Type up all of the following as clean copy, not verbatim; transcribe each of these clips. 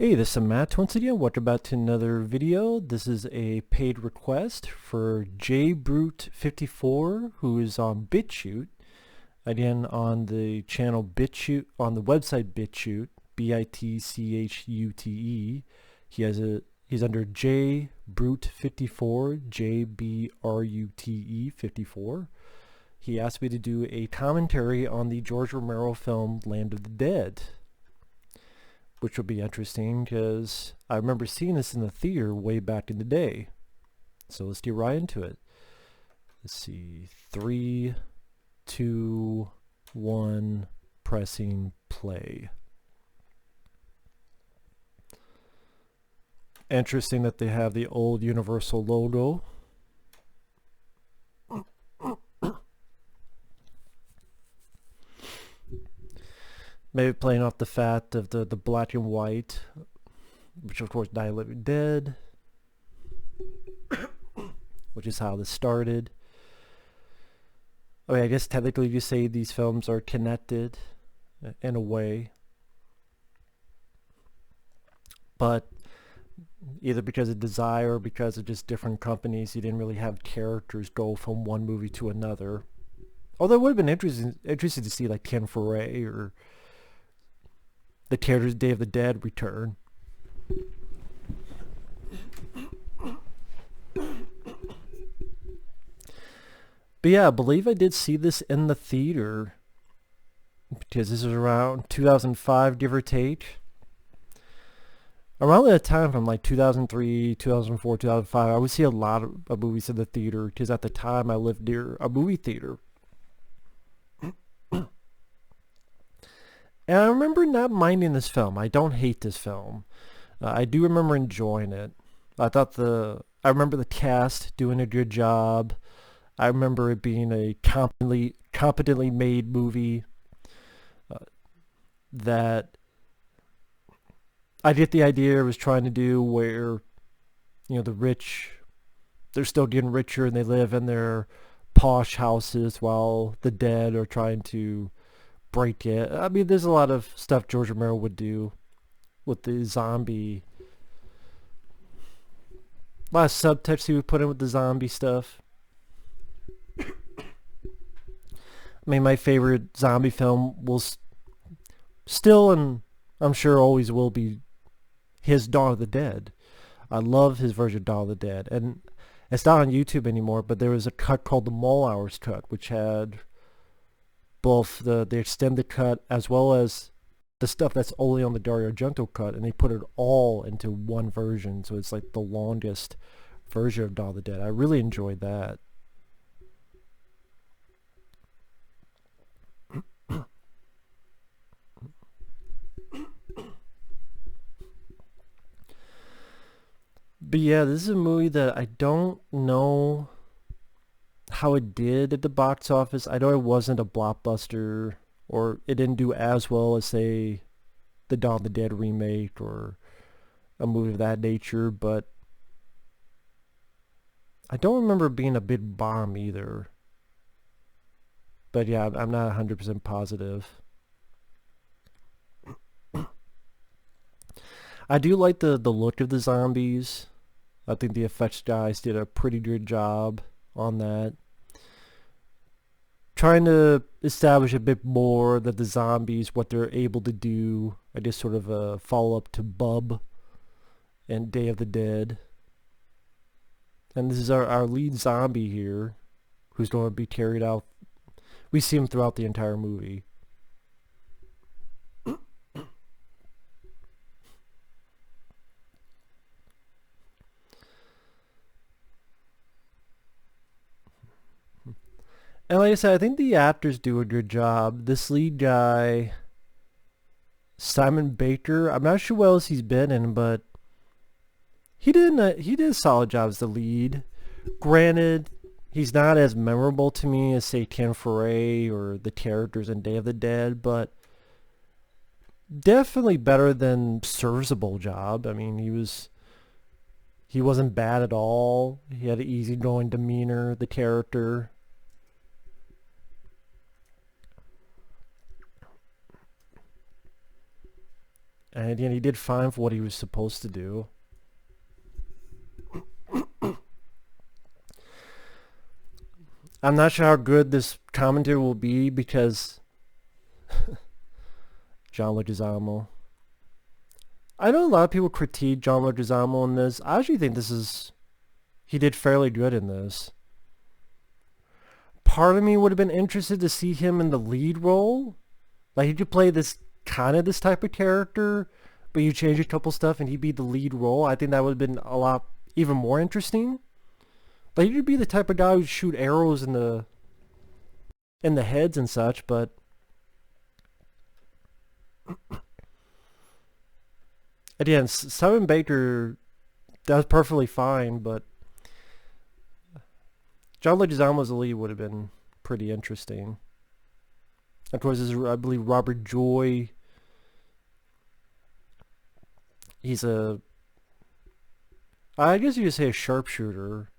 Hey, this is Matt once again. Welcome back to another video. This is a paid request for jbrute54, who is on BitChute. Again, on the channel BitChute, on the website BitChute, BITCHUTE. He's under jbrute54, JBRUTE 54. He asked me to do a commentary on the George Romero film Land of the Dead, which will be interesting because I remember seeing this in the theater way back in the day. So let's get right into it. Let's see. 3, 2, 1, pressing play. Interesting that they have the old Universal logo. Maybe playing off the fact of the black and white, which of course Night of the Living Dead, which is how this started. I mean, I guess technically you say these films are connected in a way, but either because of desire or because of just different companies, you didn't really have characters go from one movie to another. Although it would have been interesting to see like Ken Foray or the characters Day of the Dead return. But yeah, I believe I did see this in the theater because this was around 2005, give or take. Around that time from like 2003, 2004, 2005, I would see a lot of movies in the theater because at the time I lived near a movie theater. And I remember not minding this film. I don't hate this film. I do remember enjoying it. I remember the cast doing a good job. I remember it being a competently made movie that I get the idea it was trying to do where, the rich, they're still getting richer and they live in their posh houses while the dead are trying to break it. I mean, there's a lot of stuff George Romero would do with the zombie. A lot of subtext he would put in with the zombie stuff. I mean, my favorite zombie film will still, and I'm sure always will be, his Dawn of the Dead. I love his version of Dawn of the Dead. And it's not on YouTube anymore, but there was a cut called the Mole Hours cut, which had both the extended cut as well as the stuff that's only on the Dario Argento cut, and they put it all into one version, so it's like the longest version of Dawn of the Dead. I really enjoyed that. But yeah, this is a movie that I don't know how it did at the box office. I know it wasn't a blockbuster, or it didn't do as well as, say, the Dawn of the Dead remake or a movie of that nature, but I don't remember it being a big bomb either. But yeah, I'm not 100% positive. I do like the look of the zombies. I think the effects guys did a pretty good job on that. Trying to establish a bit more that the zombies, what they're able to do. I guess sort of a follow-up to Bub and Day of the Dead. And this is our lead zombie here, who's going to be carried out. We see him throughout the entire movie. And like I said, I think the actors do a good job. This lead guy, Simon Baker, I'm not sure what else he's been in, but he did a solid job as the lead. Granted, he's not as memorable to me as, say, Ken Foray or the characters in Day of the Dead, but definitely better than serviceable job. I mean, he wasn't bad at all. He had an easygoing demeanor, the character. And he did fine for what he was supposed to do. I'm not sure how good this commentary will be because John Leguizamo. I know a lot of people critique John Leguizamo in this. I actually think he did fairly good in this. Part of me would have been interested to see him in the lead role. Like he could play this type of character, but you change a couple stuff and he'd be the lead role. I think that would have been a lot even more interesting. Like you'd be the type of guy who'd shoot arrows in the heads and such, but again, Simon Baker, that was perfectly fine, but John Leguizamo's lead would have been pretty interesting. Of course, I believe Robert Joy. I guess you could say a sharpshooter.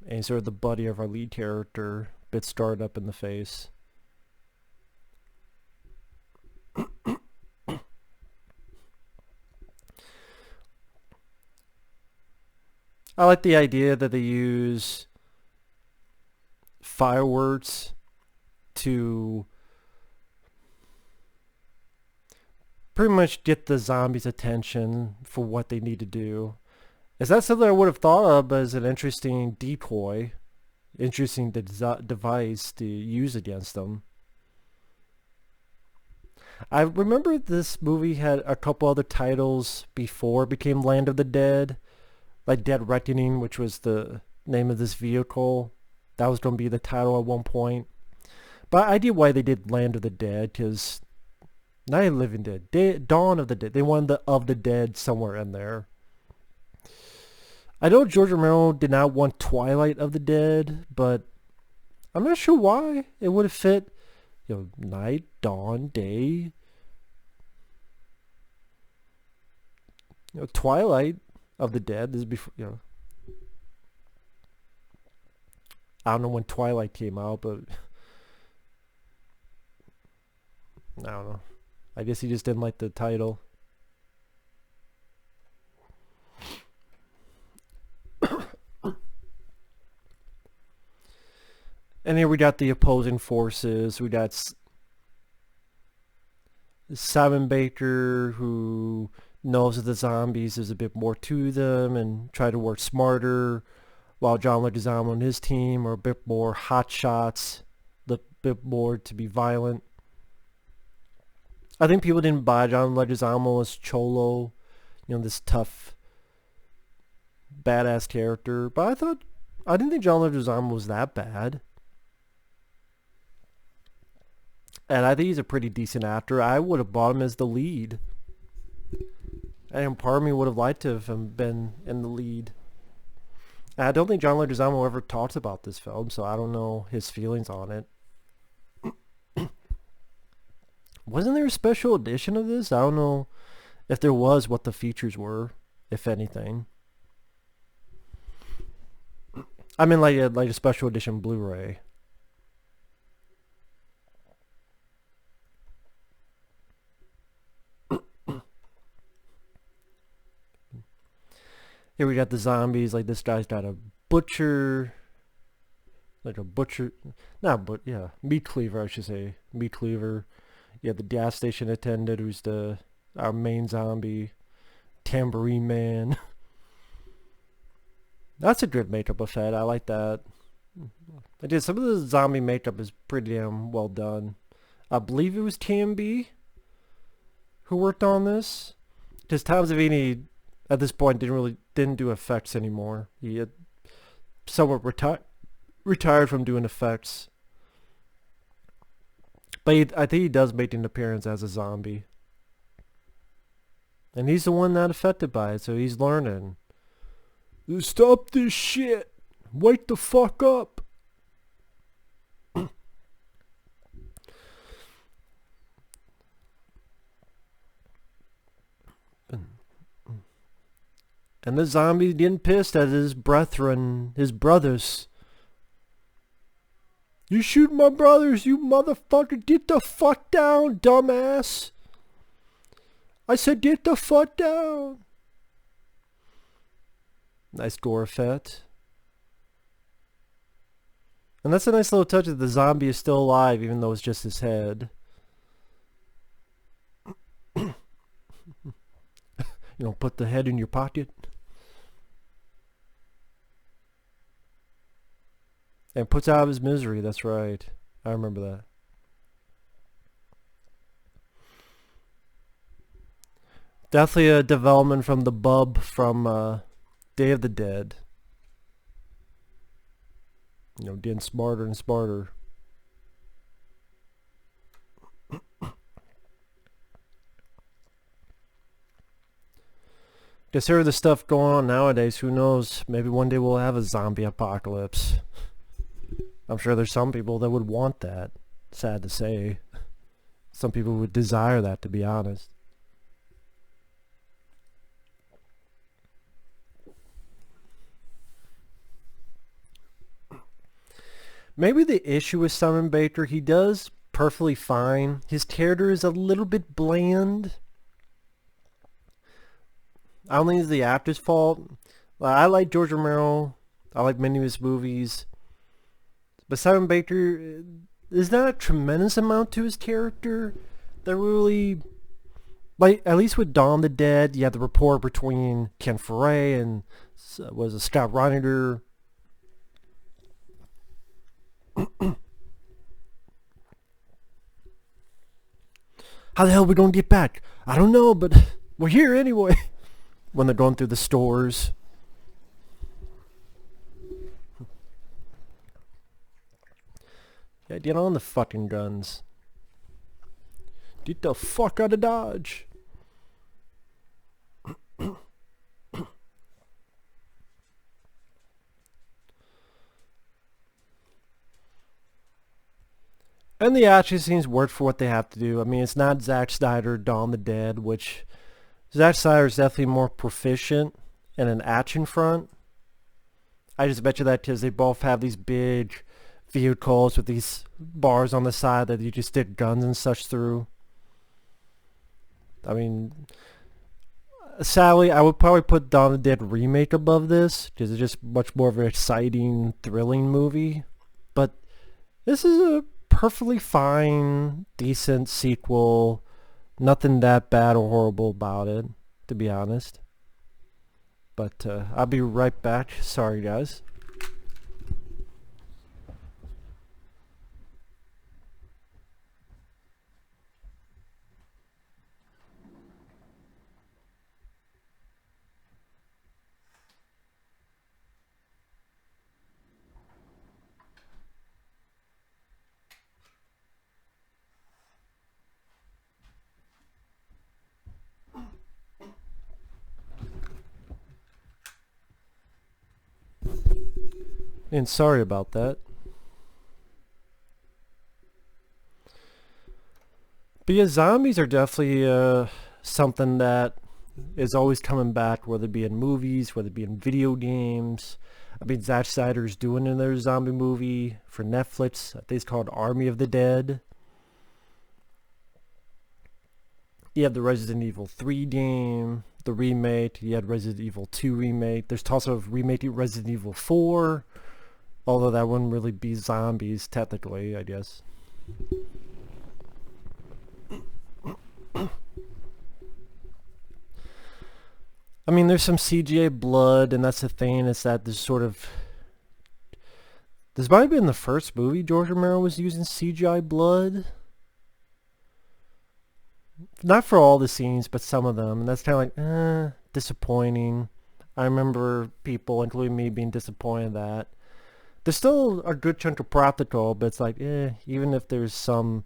And he's sort of the buddy of our lead character, bit scarred up in the face. I like the idea that they use fireworks to pretty much get the zombies' attention for what they need to do. Is that something I would have thought of as an interesting decoy, interesting device to use against them? I remember this movie had a couple other titles before it became Land of the Dead, like Dead Reckoning, which was the name of this vehicle. That was going to be the title at one point. But I get why they did Land of the Dead, because Night of the Living Dead, Dawn of the Dead, they wanted the of the dead somewhere in there. I know George Romero did not want Twilight of the Dead, but I'm not sure why it would have fit. Night, dawn, day. Twilight of the Dead. This is before. I don't know when Twilight came out, but I don't know. I guess he just didn't like the title. And here we got the opposing forces. We got Simon Baker, who knows that the zombies there's a bit more to them and try to work smarter, while John Leguizamo and his team are a bit more hot shots, a bit more to be violent. I think people didn't buy John Leguizamo as Cholo, this tough, badass character. But I didn't think John Leguizamo was that bad. And I think he's a pretty decent actor. I would have bought him as the lead. And part of me would have liked to have been in the lead. And I don't think John Leguizamo ever talked about this film, so I don't know his feelings on it. Wasn't there a special edition of this? I don't know if there was, what the features were, if anything. I mean like a special edition Blu-ray. Here we got the zombies, like this guy's got a butcher, meat cleaver, I should say, meat cleaver. You have the gas station attendant, who's our main zombie, tambourine man. That's a good makeup effect, I like that. Some of the zombie makeup is pretty damn well done. I believe it was TMB who worked on this, because Tom Savini at this point didn't do effects anymore. He had somewhat retired from doing effects. But I think he does make an appearance as a zombie. And he's the one not affected by it, so he's learning. Stop this shit! Wake the fuck up! And the zombie's getting pissed at his brethren, his brothers. You shoot my brothers, you motherfucker! Get the fuck down, dumbass! I said get the fuck down. Nice gore effect. And that's a nice little touch that the zombie is still alive even though it's just his head. You know, put the head in your pocket. And puts out of his misery, that's right. I remember that. Definitely a development from the bub from Day of the Dead. You know, getting smarter and smarter. Consider the stuff going on nowadays, who knows? Maybe one day we'll have a zombie apocalypse. I'm sure there's some people that would want that. Sad to say. Some people would desire that, to be honest. Maybe the issue with Simon Baker, he does perfectly fine. His character is a little bit bland. I don't think it's the actor's fault. I like George Romero. I like many of his movies. But Simon Baker, there's not a tremendous amount to his character that really... Like, at least with Dawn of the Dead, you had the rapport between Ken Foray and was it Scott Reiniger. How the hell are we gonna get back? I don't know, but we're here anyway. When they're going through the stores. Yeah, get on the fucking guns. Get the fuck out of Dodge. And the action scenes work for what they have to do. I mean, it's not Zack Snyder, Dawn of the Dead, which Zack Snyder is definitely more proficient in an action front. I just bet you that because they both have these big vehicles with these bars on the side that you just stick guns and such through. I mean, sadly, I would probably put Dawn of the Dead remake above this because it's just much more of an exciting, thrilling movie. But this is a perfectly fine, decent sequel. Nothing that bad or horrible about it, to be honest. But I'll be right back. Sorry, guys. And sorry about that. But yeah, zombies are definitely something that is always coming back, whether it be in movies, whether it be in video games. I mean, Zack Snyder's doing another zombie movie for Netflix. I think it's called Army of the Dead. You have the Resident Evil 3 game, the remake. You had Resident Evil 2 remake. There's also a remake of Resident Evil 4. Although that wouldn't really be zombies, technically, I guess. I mean, there's some CGI blood, and that's the thing, is that there's sort of... This might have been the first movie George Romero was using CGI blood. Not for all the scenes, but some of them. And that's kind of like, disappointing. I remember people, including me, being disappointed that. There's still a good chunk of practical, but it's like, even if there's some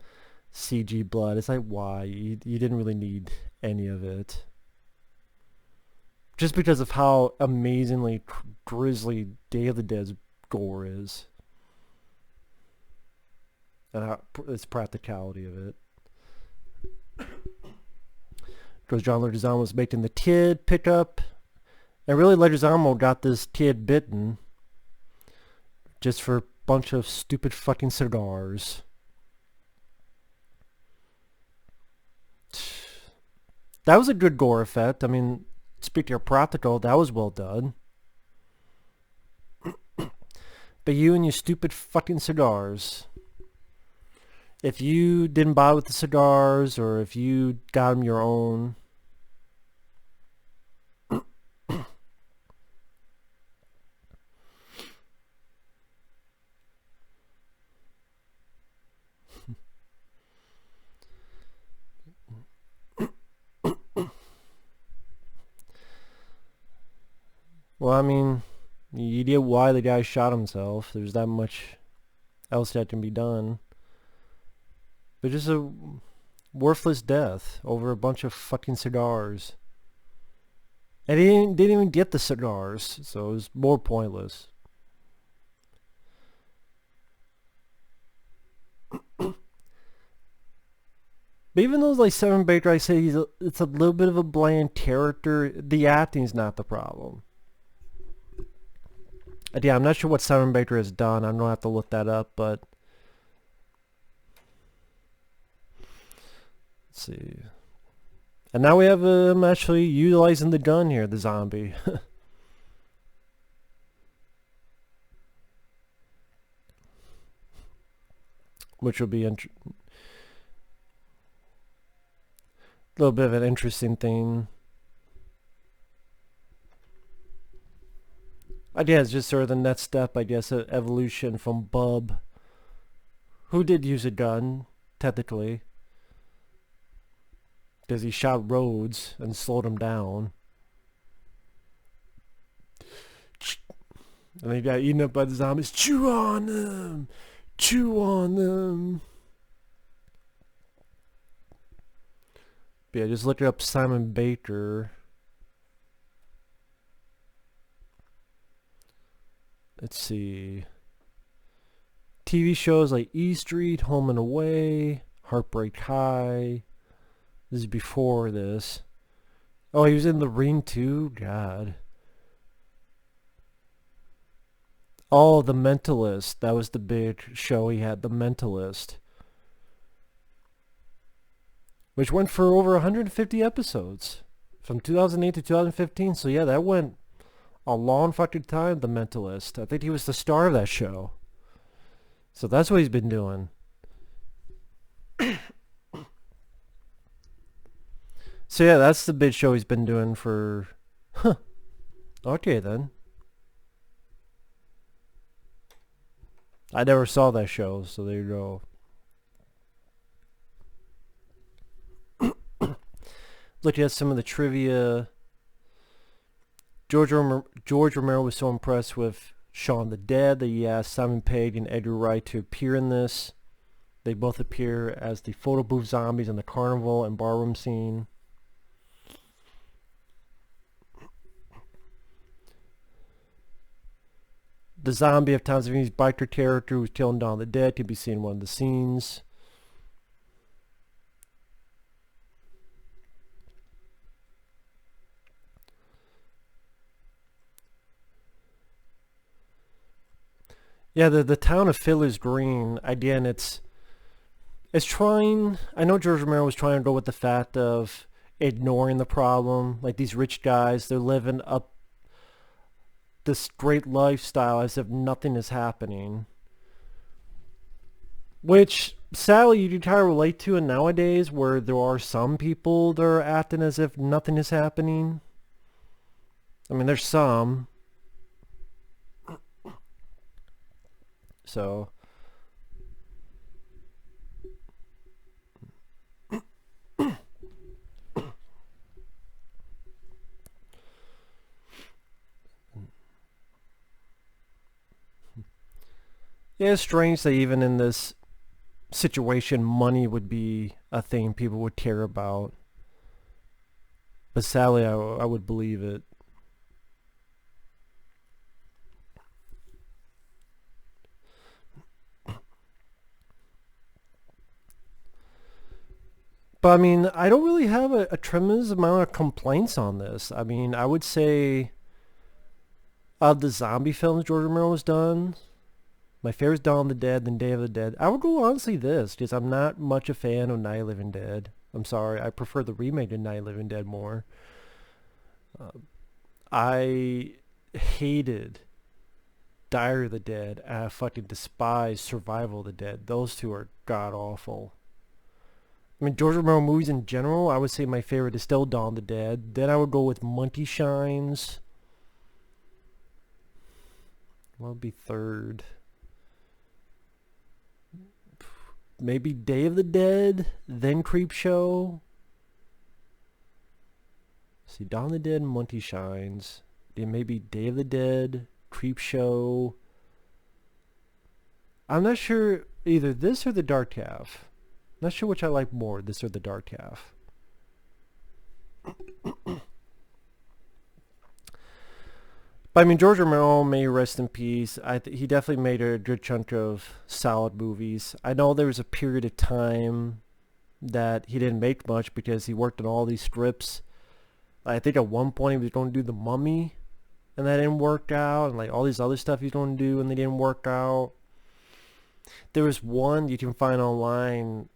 CG blood, it's like, why? You didn't really need any of it. Just because of how amazingly grisly Day of the Dead's gore is. And how its practicality of it. Because John Leguizamo was making the kid pick up. And really, Leguizamo got this kid bitten. Just for a bunch of stupid fucking cigars. That was a good gore effect. I mean, speaking of practical, that was well done. But you and your stupid fucking cigars. If you didn't buy with the cigars, or if you got them your own, well, I mean, you get why the guy shot himself. There's that much else that can be done. But just a worthless death over a bunch of fucking cigars. And he didn't even get the cigars, so it was more pointless. But even though like Simon Baker, I say it's a little bit of a bland character, the acting's not the problem. And yeah, I'm not sure what Simon Baker has done. I'm going to have to look that up, but let's see. And now we have him actually utilizing the gun here, the zombie. Which will be a little bit of an interesting thing. I guess just sort of the next step, I guess, evolution from Bub, who did use a gun, technically, because he shot Rhodes and slowed him down. And he got eaten up by the zombies. Chew on them! Chew on them! But yeah, just look up Simon Baker. Let's see. TV shows like E Street, Home and Away, Heartbreak High. This is before this. Oh, he was in The Ring too? God. Oh, The Mentalist. That was the big show he had, The Mentalist. Which went for over 150 episodes. From 2008 to 2015. So yeah, that went a long fucking time, The Mentalist. I think he was the star of that show. So that's what he's been doing. So yeah, that's the big show he's been doing for... Huh. Okay then. I never saw that show, so there you go. Looking at some of the trivia... George Romero was so impressed with Shaun the Dead that he asked Simon Pegg and Edgar Wright to appear in this. They both appear as the photo booth zombies in the carnival and barroom scene. The zombie of Tom Savini's biker character who's killing Dawn of the Dead can be seen in one of the scenes. Yeah, the town of Fiddler's Green, again, it's trying... I know George Romero was trying to go with the fact of ignoring the problem. Like, these rich guys, they're living up this great lifestyle as if nothing is happening. Which, sadly, you can kind of relate to in nowadays, where there are some people that are acting as if nothing is happening. I mean, there's some... So, yeah, it's strange that even in this situation, money would be a thing people would care about. But sadly, I would believe it. But I mean, I don't really have a tremendous amount of complaints on this. I mean, I would say of the zombie films George Romero has done, my favorite is Dawn of the Dead, then Day of the Dead. I would go honestly this, because I'm not much a fan of Night of the Living Dead. I'm sorry. I prefer the remake to Night of the Living Dead more. I hated Diary of the Dead, and I fucking despise Survival of the Dead. Those two are god awful. I mean, George Romero movies in general, I would say my favorite is still Dawn of the Dead. Then I would go with Monkey Shines. What would be third? Maybe Day of the Dead, then Creepshow. See, Dawn of the Dead, Monkey Shines. Then maybe Day of the Dead, Creepshow. I'm not sure either this or the Dark Half. Not sure which I like more, this or the Dark Half. But I mean, George Romero, may rest in peace. He definitely made a good chunk of solid movies. I know there was a period of time that he didn't make much because he worked on all these scripts. I think at one point he was going to do The Mummy, and that didn't work out, and like all these other stuff he's going to do, and they didn't work out. There was one you can find online,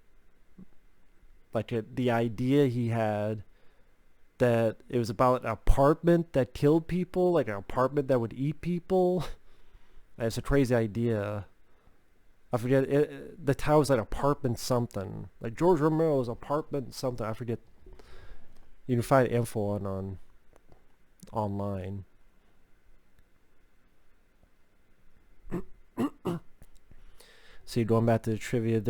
like the idea he had, that it was about an apartment that killed people, like an apartment that would eat people. It's a crazy idea. I forget it, the title was like Apartment something, like George Romero's Apartment something. I forget. You can find info on online. See, going back to the trivia,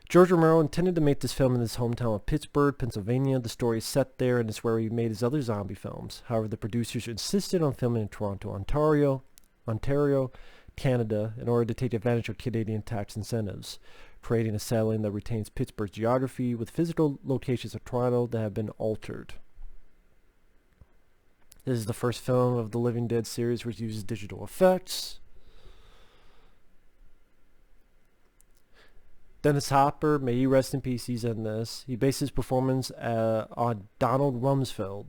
George Romero intended to make this film in his hometown of Pittsburgh, Pennsylvania. The story is set there, and it's where he made his other zombie films. However, the producers insisted on filming in Toronto, Ontario, Canada, in order to take advantage of Canadian tax incentives, creating a setting that retains Pittsburgh's geography with physical locations of Toronto that have been altered. This is the first film of the Living Dead series which uses digital effects. Dennis Hopper, may he rest in peace, he's in this. He based his performance on Donald Rumsfeld.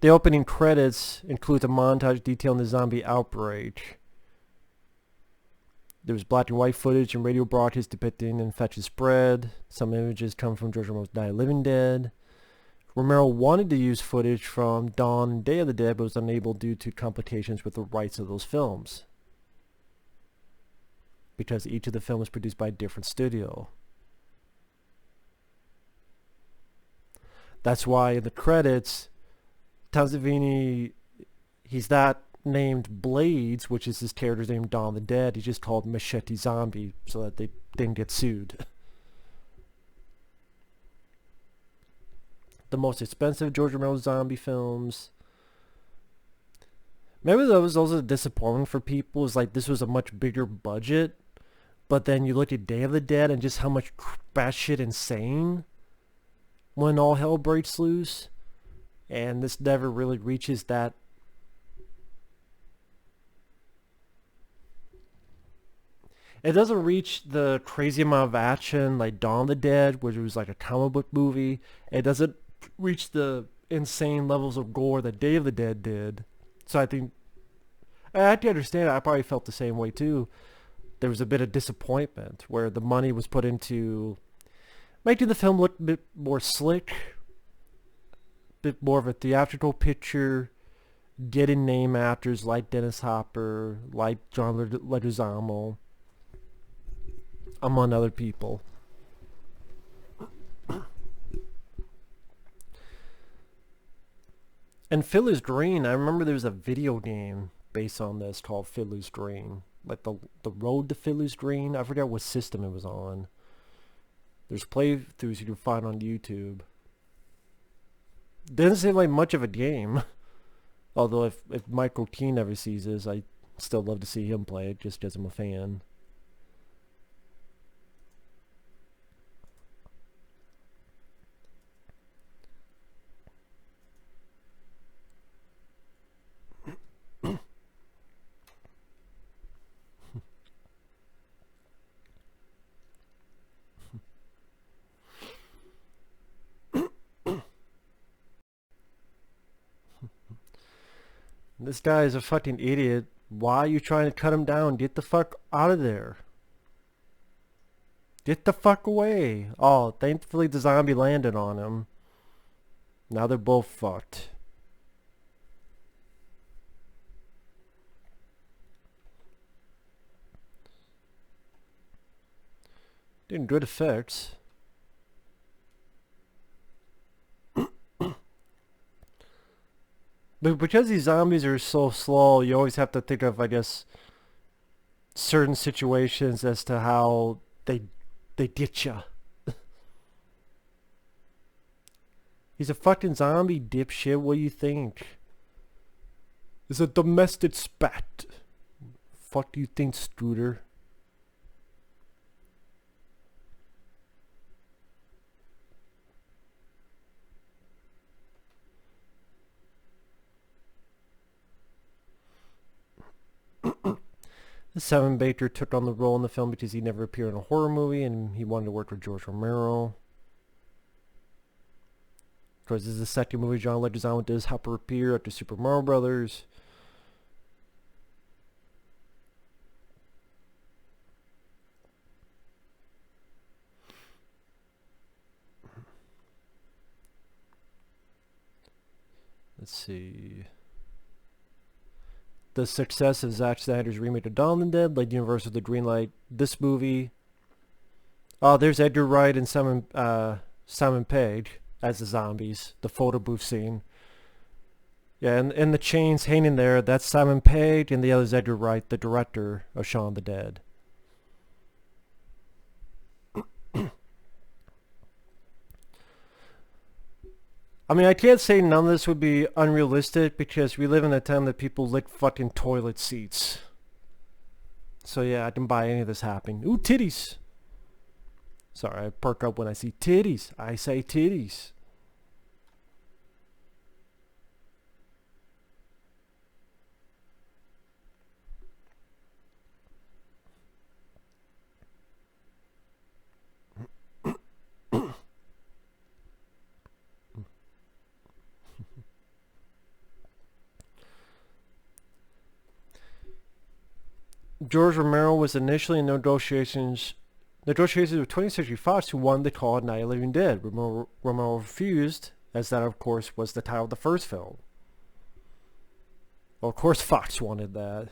The opening credits include a montage detailing the zombie outbreak. There was black and white footage and radio broadcasts depicting infectious spread. Some images come from George Romero's Night of the Living Dead. Romero wanted to use footage from Dawn and Day of the Dead, but was unable due to complications with the rights of those films, because each of the films was produced by a different studio. That's why in the credits, Tom Savini, he's not named Blades, which is his character's name, Dawn of the Dead. He's just called Machete Zombie so that they didn't get sued. The most expensive George Romero zombie films. Maybe that was also disappointing for people. Is like this was a much bigger budget, but then you look at Day of the Dead and just how much batshit insane when all hell breaks loose, and this never really reaches that. It doesn't reach the crazy amount of action like Dawn of the Dead, which was like a comic book movie. It doesn't reach the insane levels of gore that Day of the Dead did. So I think I can understand it. I probably felt the same way too. There was a bit of disappointment where the money was put into making the film look a bit more slick, a bit more of a theatrical picture, getting name actors like Dennis Hopper, like John Leguizamo, among other people. And Fiddler's Green, I remember there was a video game based on this called Fiddler's Green. Like the Road to Fiddler's Green. I forgot what system it was on. There's playthroughs you can find on YouTube. Doesn't seem like much of a game. Although if Michael Keane ever sees this, I still love to see him play it just because I'm a fan. This guy is a fucking idiot. Why are you trying to cut him down? Get the fuck out of there. Get the fuck away. Oh, thankfully the zombie landed on him. Now they're both fucked. Doing good effects. But because these zombies are so slow, you always have to think of, I guess, certain situations as to how they get ya. He's a fucking zombie, dipshit. What do you think? He's a domestic spat. Fuck do you think, Scooter? Simon Baker took on the role in the film because he never appeared in a horror movie and he wanted to work with George Romero. Of course, this is the second movie John Leguizamo did Hopper appear after Super Mario Brothers. Let's see. The success of Zack Snyder's remake of Dawn of the Dead led Universal to greenlight this movie. Oh, there's Edgar Wright and Simon Pegg as the zombies. The photo booth scene. Yeah, and the chains hanging there, that's Simon Pegg, and the other is Edgar Wright, the director of Shaun of the Dead. I mean, I can't say none of this would be unrealistic because we live in a time that people lick fucking toilet seats. So yeah, I can buy any of this happening. Ooh, titties! Sorry, I perk up when I see titties. I say titties. George Romero was initially in negotiations with 20th Century Fox, who wanted to call it Night of the Living Dead. Romero refused, as that, of course, was the title of the first film. Well, of course Fox wanted that.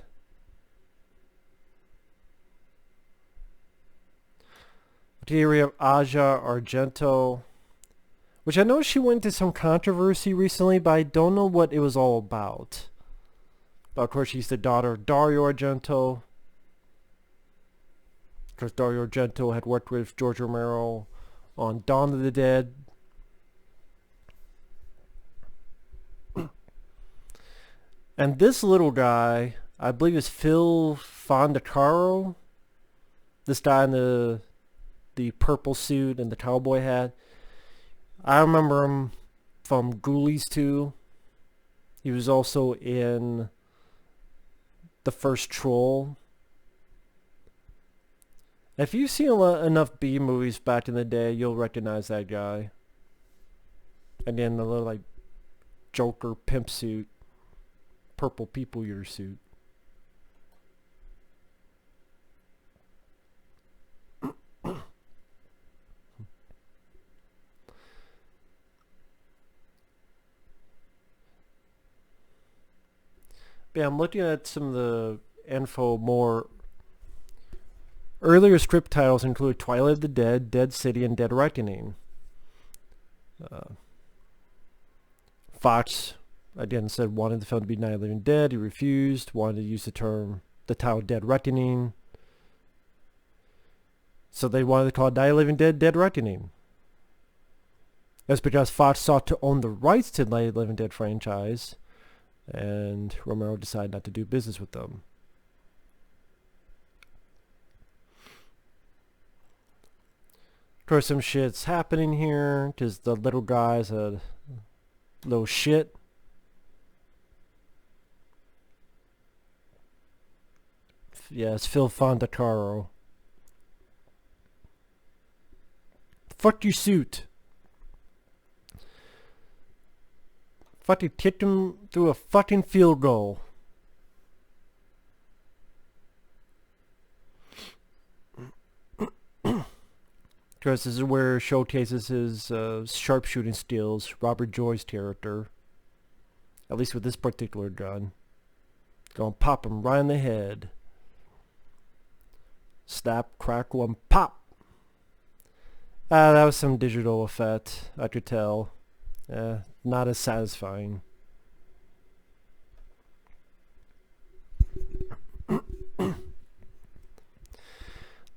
Here we have Asia Argento, which I know she went into some controversy recently, but I don't know what it was all about. But of course she's the daughter of Dario Argento. Because Dario Argento had worked with George Romero on Dawn of the Dead. And this little guy, I believe is Phil Fondacaro. This guy in the purple suit and the cowboy hat. I remember him from Ghoulies 2. He was also in the first Troll. If you've seen enough B movies back in the day, you'll recognize that guy. And then the little like Joker pimp suit, purple people eater suit. Yeah, I'm looking at some of the info more. Earlier script titles include Twilight of the Dead, Dead City, and Dead Reckoning. Fox, again, said wanted the film to be Night of the Living Dead. He refused, wanted to use the title Dead Reckoning. So they wanted to call it Night of the Living Dead, Dead Reckoning. That's because Fox sought to own the rights to the Night of the Living Dead franchise, and Romero decided not to do business with them. Of course, some shit's happening here because the little guy's a little shit. Yeah, it's Phil Fondacaro. Fuck your suit. Fucking kicked him through a fucking field goal. Because this is where showcases his sharpshooting skills, Robert Joy's character. At least with this particular gun. Gonna pop him right in the head. Snap, crackle, and pop! That was some digital effect, I could tell. Not as satisfying.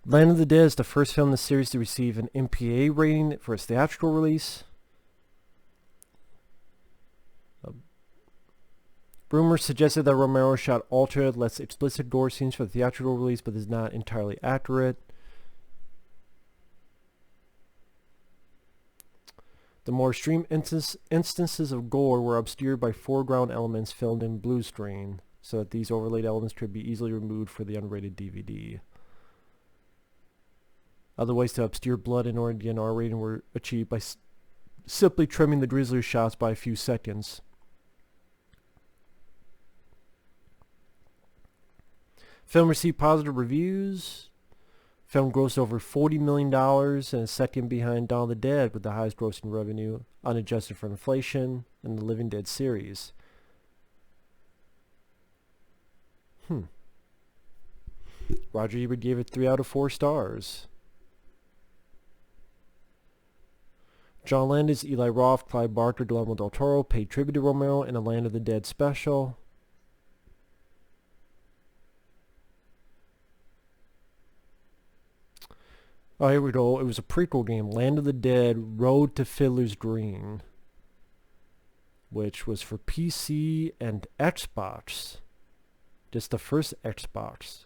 Land of the Dead is the first film in the series to receive an MPA rating for its theatrical release. Rumors suggested that Romero shot altered, less explicit gore scenes for the theatrical release, but is not entirely accurate. The more extreme instances of gore were obscured by foreground elements filmed in blue screen, so that these overlaid elements could be easily removed for the unrated DVD. Other ways to obscure blood in order to get an R rating were achieved by simply trimming the grislier shots by a few seconds. Film received positive reviews. Film grossed over $40 million and is second behind Dawn of the Dead with the highest grossing revenue, unadjusted for inflation, in the Living Dead series. Roger Ebert gave it 3 out of 4 stars. John Landis, Eli Roth, Clive Barker, Guillermo del Toro paid tribute to Romero in a Land of the Dead special. Oh, here we go. It was a prequel game, Land of the Dead, Road to Fiddler's Green, which was for PC and Xbox. Just the first Xbox.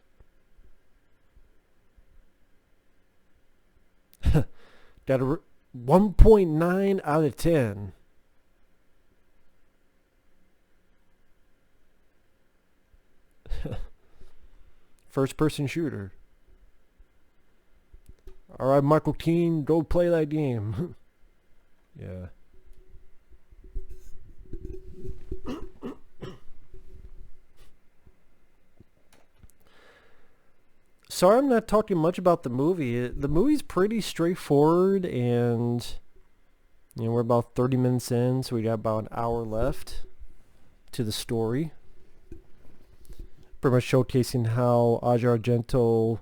Got a 1.9 out of 10. First person shooter. Alright, Michael Keane, go play that game. Yeah. Sorry I'm not talking much about the movie. The movie's pretty straightforward, and we're about 30 minutes in, so we got about an hour left to the story. Pretty much showcasing how Asia Argento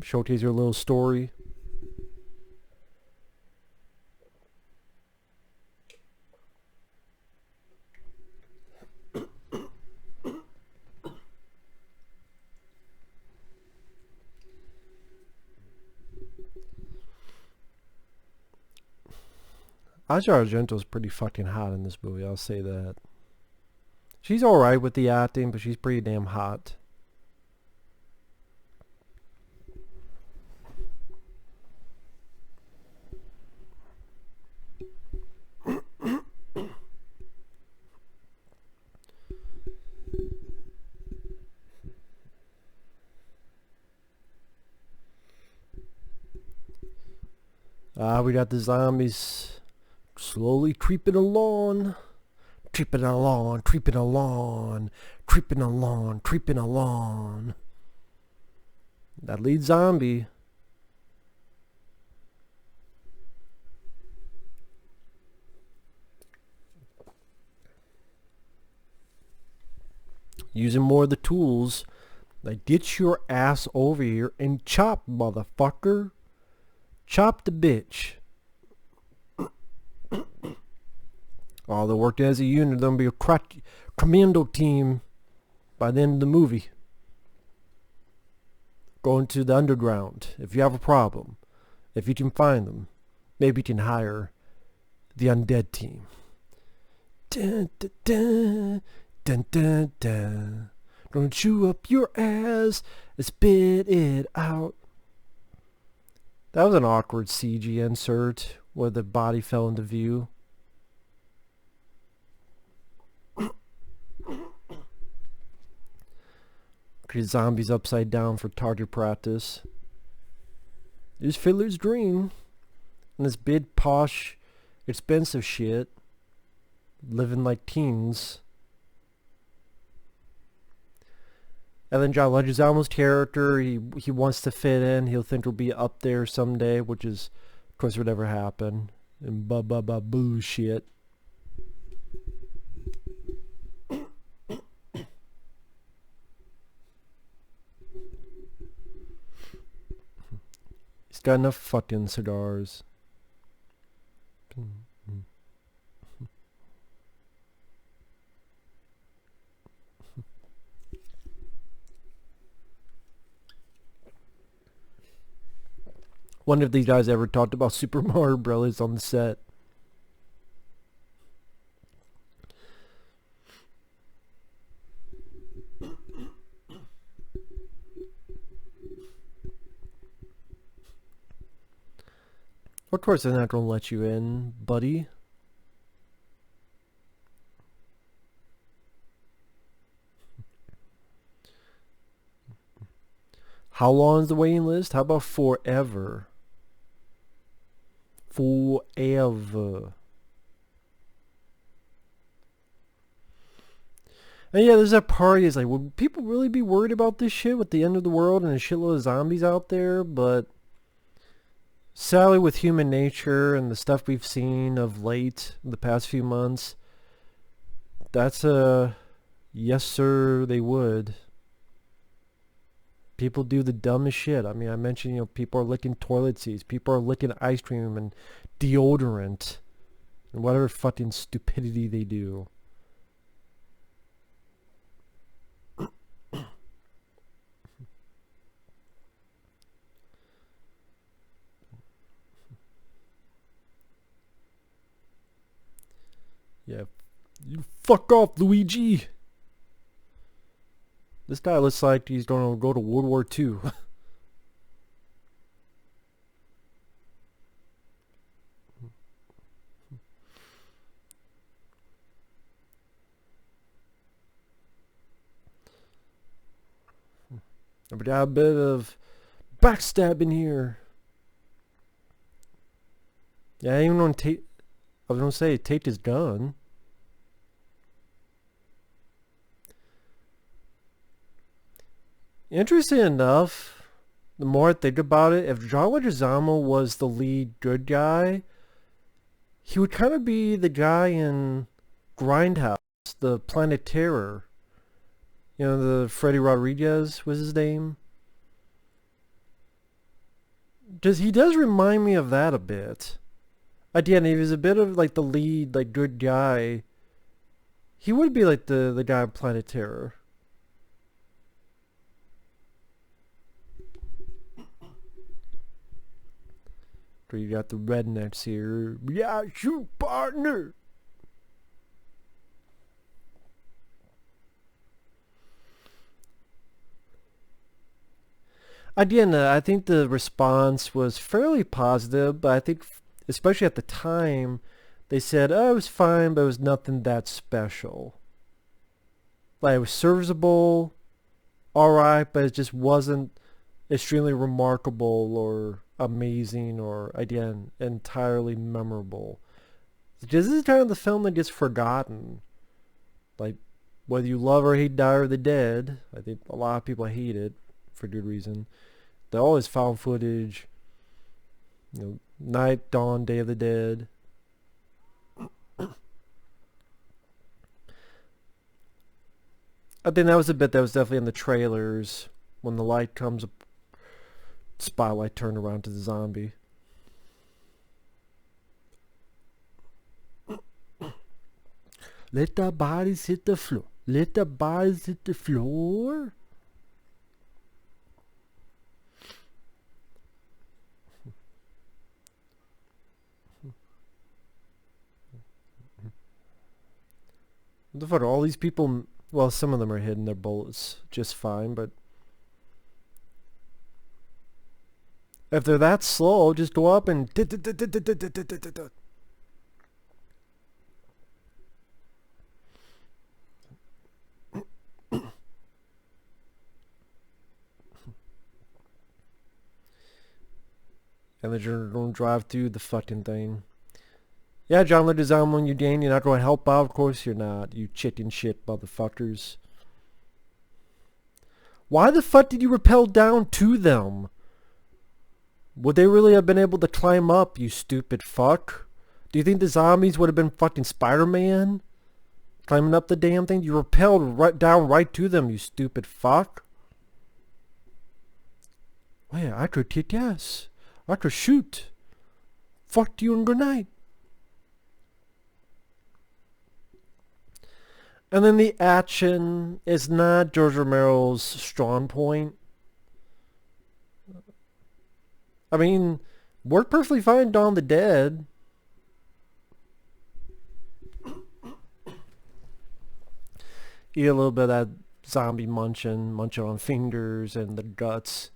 showcase your little story. Asia Argento's pretty fucking hot in this movie, I'll say that. She's alright with the acting, but she's pretty damn hot. We got the zombies slowly creeping along. Creeping along, creeping along, creeping along, creeping along. That lead zombie. Using more of the tools. Like, get your ass over here and chop, motherfucker. Chop the bitch. Oh, they'll work as a unit. There'll be a crack commando team by the end of the movie. Go into the underground if you have a problem. If you can find them, maybe you can hire the undead team. Dun, dun, dun, dun, dun, dun. Gonna chew up your ass and spit it out. That was an awkward CG insert where the body fell into view. Create zombies upside down for target practice. There's Fiddler's Green. And this big, posh, expensive shit. Living like teens. And then John Leguizamo's character, he wants to fit in. He'll think he'll be up there someday, which is, of course, would never happen. And bullshit. He's got enough fucking cigars. Wonder if these guys ever talked about Super Mario Brothers on the set. Of course they're not gonna let you in, buddy. How long is the waiting list? How about forever? Forever. And yeah, there's that party. It's like, would people really be worried about this shit with the end of the world and a shitload of zombies out there? But sadly, with human nature and the stuff we've seen of late, the past few months, that's a yes sir, they would. People do the dumbest shit. I mean, I mentioned, people are licking toilet seats. People are licking ice cream and deodorant. And whatever fucking stupidity they do. Yeah. You fuck off, Luigi! This guy looks like he's going to go to World War II. But got a bit of backstabbing here. Yeah, I even want to take... I was going to say, take his gun. Interesting enough, the more I think about it, if John Leguizamo was the lead good guy, he would kind of be the guy in Grindhouse, the Planet Terror. The Freddy Rodriguez was his name. He does remind me of that a bit. Again, he was a bit of like the lead, like good guy. He would be like the guy in Planet Terror. So you got the rednecks here. Yeah, shoot, partner. Again, I think the response was fairly positive, but I think, especially at the time, they said, oh, it was fine, but it was nothing that special. Like, it was serviceable, alright, but it just wasn't extremely remarkable or amazing or, again, entirely memorable. This is kind of the film that gets forgotten. Like, whether you love or hate Die of the Dead, I think a lot of people hate it for good reason. They always found footage, Night, Dawn, Day of the Dead. I think that was a bit that was definitely in the trailers when the light comes, spotlight turned around to the zombie. Let the bodies hit the floor. Let the bodies hit the floor. What the fuck? All these people, well, some of them are hitting their bullets just fine, but if they're that slow, just go up and and then you're going to drive through the fucking thing. Yeah, John Leguizamo, you Dane, you're not going to help out? Of course you're not, you chicken shit motherfuckers. Why the fuck did you rappel down to them? Would they really have been able to climb up, you stupid fuck? Do you think the zombies would have been fucking Spider-Man? Climbing up the damn thing? You rappelled right down right to them, you stupid fuck. Well, I could kick ass. I could shoot. Fuck you and good night. And then the action is not George Romero's strong point. I mean, worked perfectly fine Dawn of the Dead. Eat a little bit of that zombie munching on fingers and the guts.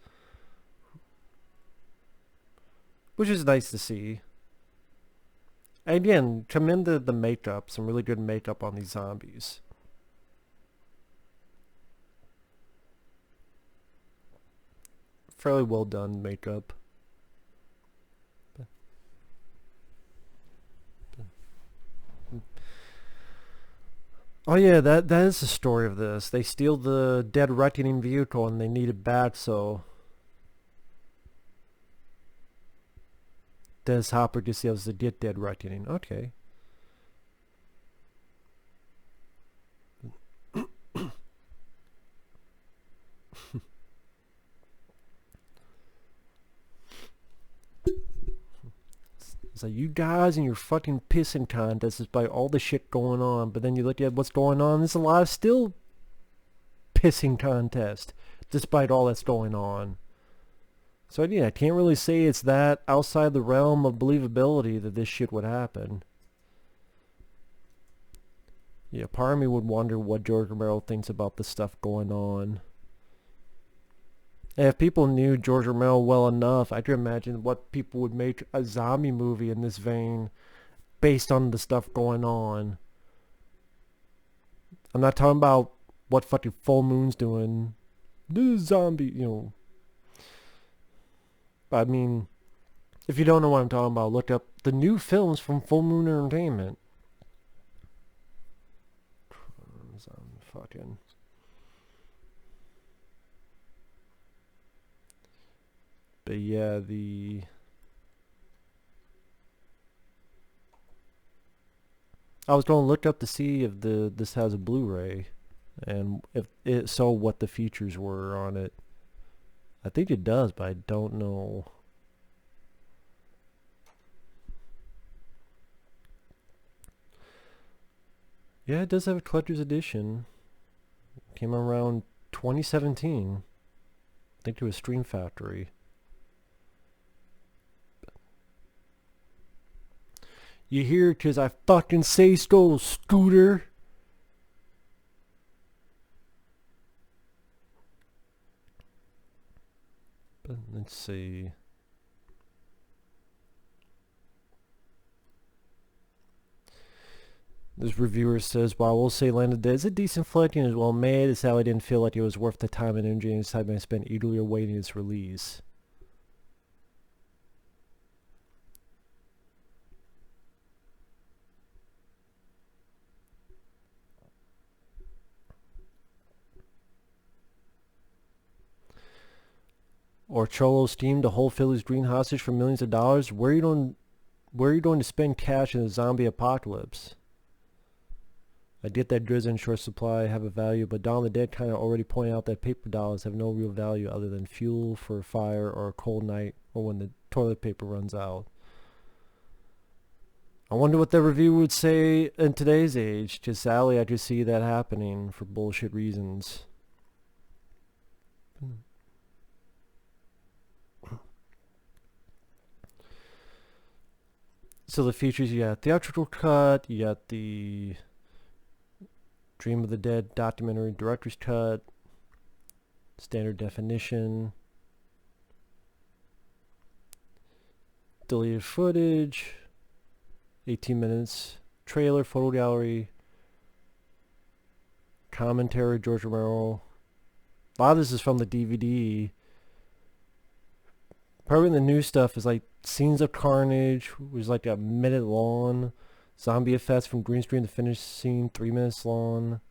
Which is nice to see. And again, commend the makeup. Some really good makeup on these zombies. Fairly well done makeup. Oh yeah, that is the story of this. They steal the dead reckoning vehicle and they need it back, so Dennis Hopper just yells to get dead reckoning. Okay. It's like, you guys and your fucking pissing contest despite all the shit going on, but then you look at what's going on, there's a lot of still pissing contest despite all that's going on. So yeah, I can't really say it's that outside the realm of believability that this shit would happen. Yeah, part of me would wonder what George Romero thinks about the stuff going on. And if people knew George Romero well enough, I could imagine what people would make a zombie movie in this vein based on the stuff going on. I'm not talking about what fucking Full Moon's doing. This zombie, you know. But I mean, if you don't know what I'm talking about, look up the new films from Full Moon Entertainment. Fucking... But yeah, I was going to look up to see if this has a Blu-ray and if it saw what the features were on it. I think it does, but I don't know. Yeah, it does have a collector's edition. It came around 2017. I think it was Stream Factory. You hear it 'cause I fucking say so, Scooter. But let's see. This reviewer says, while we'll say Land of the Dead is a decent flick and is well made, it's how I didn't feel like it was worth the time and energy and time I spent eagerly awaiting its release. Or Cholo steamed a whole Philly's green hostage for millions of dollars. Where are you going to spend cash in a zombie apocalypse? I get that goods in short supply have a value, but Dawn of the Dead kind of already pointed out that paper dollars have no real value other than fuel for a fire or a cold night or when the toilet paper runs out. I wonder what the reviewer would say in today's age, because sadly I could see that happening for bullshit reasons. So the features, you got theatrical cut, you got the Dream of the Dead documentary director's cut, standard definition, deleted footage, 18 minutes, trailer, photo gallery, commentary, George Romero. A lot of this is from the DVD. Probably the new stuff is like scenes of carnage, was like a minute long. Zombie effects from green screen to finish scene, 3 minutes long.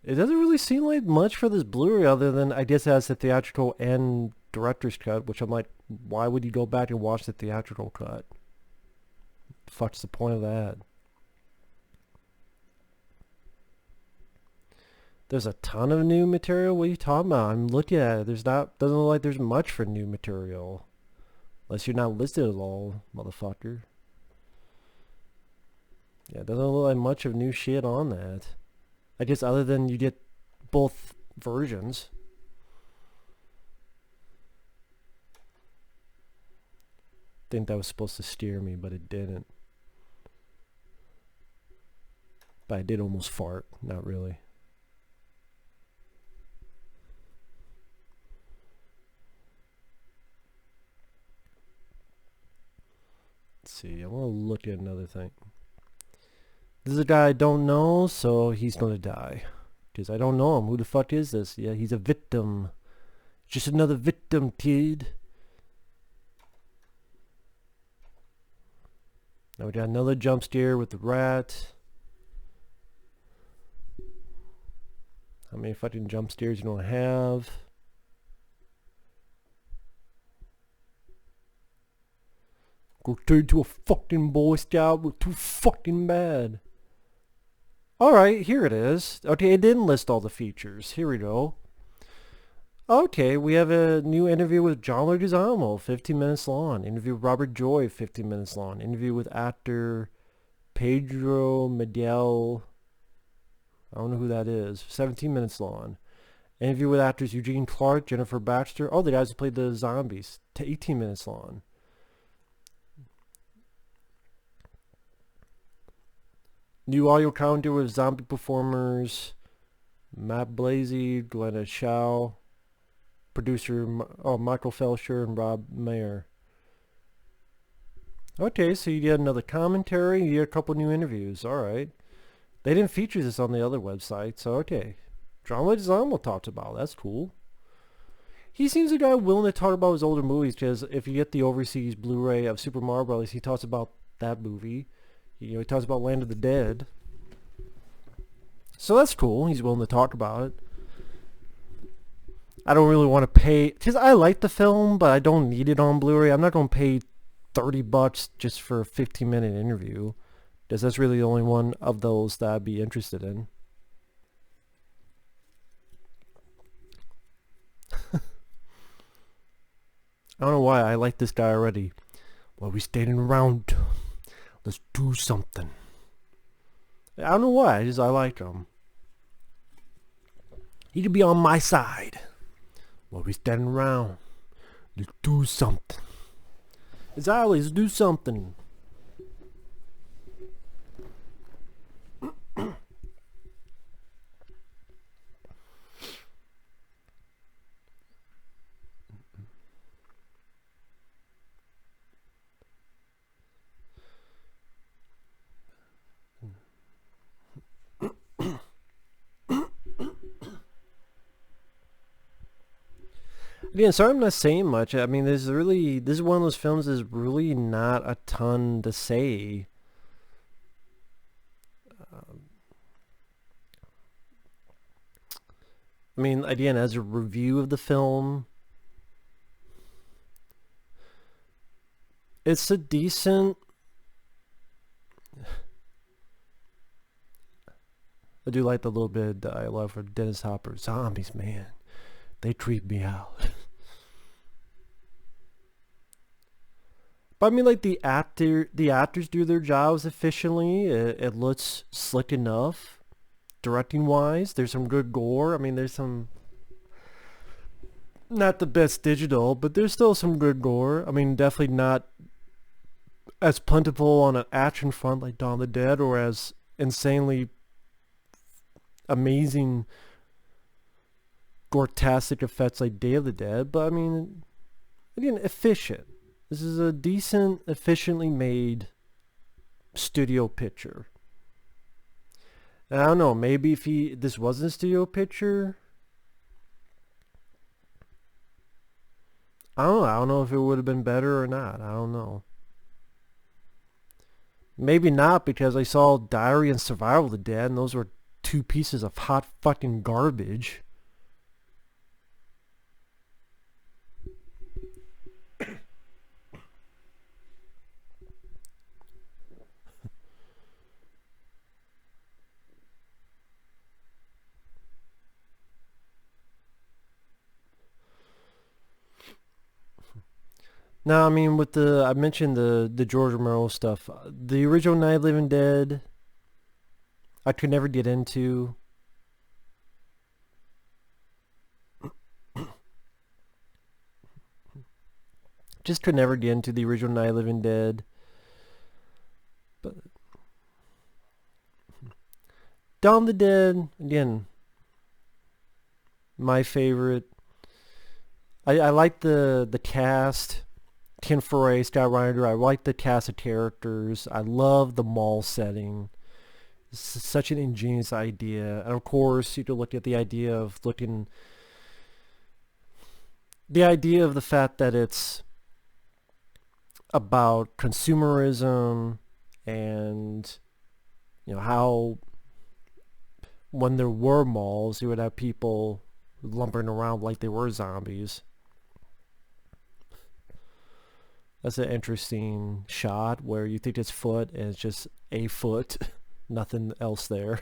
It doesn't really seem like much for this Blu-ray other than I guess it has the theatrical and director's cut, which I'm like, why would you go back and watch the theatrical cut? Fuck's the point of that? There's a ton of new material. What are you talking about? I'm looking at it. Doesn't look like there's much for new material. Unless you're not listed at all, motherfucker. Yeah, it doesn't look like much of new shit on that. I guess other than you get both versions. Think that was supposed to steer me, but it didn't. But I did almost fart. Not really. Let's see. I want to look at another thing. This is a guy I don't know, so he's gonna die. Because I don't know him. Who the fuck is this? Yeah, he's a victim. Just another victim, kid. Now we got another jump scare with the rat. How many fucking jump scares you don't have? Go turn to a fucking Boy Scout. We're too fucking bad. Alright, here it is. Okay, it didn't list all the features. Here we go. Okay, we have a new interview with John Leguizamo, 15 minutes long. Interview with Robert Joy, 15 minutes long. Interview with actor Pedro Miguel. I don't know who that is. 17 minutes long. Interview with actors Eugene Clark, Jennifer Baxter. Oh, the guys who played the zombies. 18 minutes long. New audio commentary with zombie performers Matt Blasey, Glenna Shaw, producer Michael Felsher, and Rob Mayer. Okay, so you get another commentary, you get a couple new interviews. Alright. They didn't feature this on the other website, so okay. John Leguizamo talked about it. That's cool. He seems a guy willing to talk about his older movies, because if you get the overseas Blu-ray of Super Mario Bros., he talks about that movie. He talks about Land of the Dead. So that's cool. He's willing to talk about it. I don't really want to pay, because I like the film, but I don't need it on Blu-ray. I'm not going to pay $30 just for a 15-minute interview, because that's really the only one of those that I'd be interested in. I don't know why I like this guy already. Well, we standing around. Let's do something. I don't know why. I like him. He could be on my side. Well, we standing around. Let's do something. Exactly. Let's do something. Again, sorry I'm not saying much. I mean, this is one of those films there's really not a ton to say. I mean, again, as a review of the film, it's a decent... I do like the little bit of dialogue for Dennis Hopper. Zombies, man. They creep me out. But I mean, like, the actors do their jobs efficiently. It looks slick enough, directing wise. There's some good gore. I mean, there's some, not the best digital, but there's still some good gore. I mean, definitely not as plentiful on an action front like Dawn of the Dead, or as insanely amazing gore-tastic effects like Day of the Dead. But I mean, again, efficient. This is a decent, efficiently made studio picture. And I don't know, maybe if this wasn't a studio picture, I don't know if it would have been better or not. I don't know. Maybe not, because I saw Diary and Survival of the Dead, and those were two pieces of hot fucking garbage. Now, I mean, I mentioned the George Romero stuff. The original Night of the Living Dead, I could never get into. Just could never get into the original Night of the Living Dead. But Dawn of the Dead, again, my favorite. I like the cast. Ken Foray, Scott Reiner. I like the cast of characters. I love the mall setting. It's such an ingenious idea. And of course, you could look at the idea of the fact that it's about consumerism and how when there were malls, you would have people lumbering around like they were zombies. That's an interesting shot where you think it's foot and it's just a foot, nothing else there.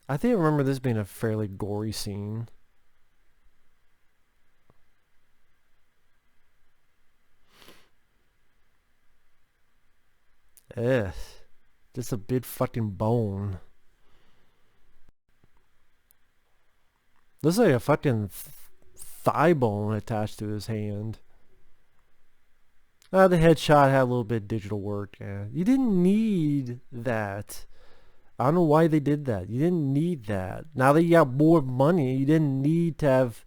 I think I remember this being a fairly gory scene. Ugh. Just a big fucking bone. Looks like a fucking thigh bone attached to his hand. The headshot had a little bit of digital work. Yeah. You didn't need that. I don't know why they did that. You didn't need that. Now that you got more money, you didn't need to have...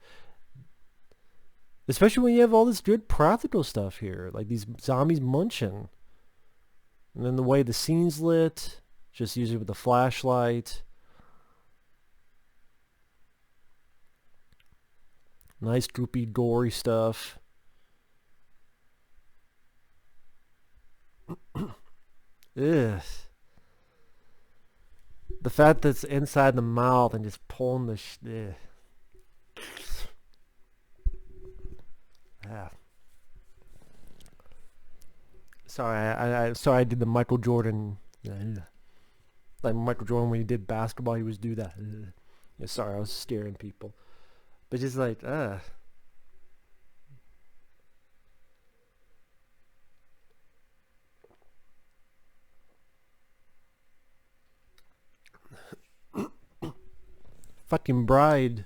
Especially when you have all this good practical stuff here. Like these zombies munching. And then the way the scene's lit. Just usually with the flashlight. Nice, droopy, gory stuff. Ugh. The fact that it's inside the mouth and just pulling the yeah. Sorry, sorry I did the Michael Jordan. Like Michael Jordan when he did basketball, he was do that. Yeah, sorry, I was scaring people. But just like, fucking bride.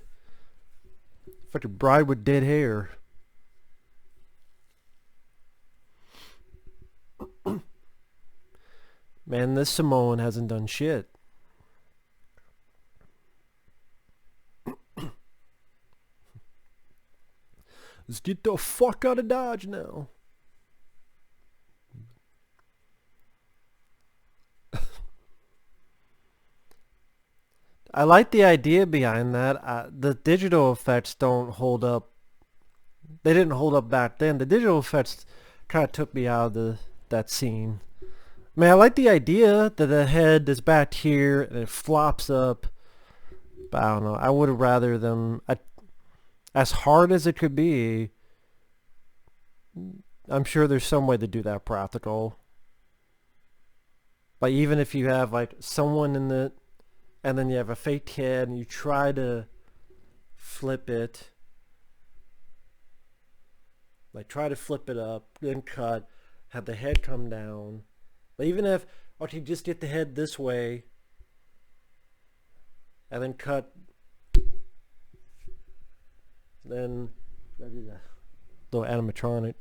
Fucking bride with dead hair. Man, this Samoan hasn't done shit. Let's get the fuck out of Dodge now. I like the idea behind that. The digital effects don't hold up. They didn't hold up back then. The digital effects kind of took me out of that scene. I mean, I like the idea that the head is back here and it flops up. But I don't know. I would have rather them... as hard as it could be, I'm sure there's some way to do that practical. Like even if you have like someone in the... and then you have a fake head and you try to flip it. Like try to flip it up, then cut, have the head come down. But even if, okay, just get the head this way and then cut, then little animatronic.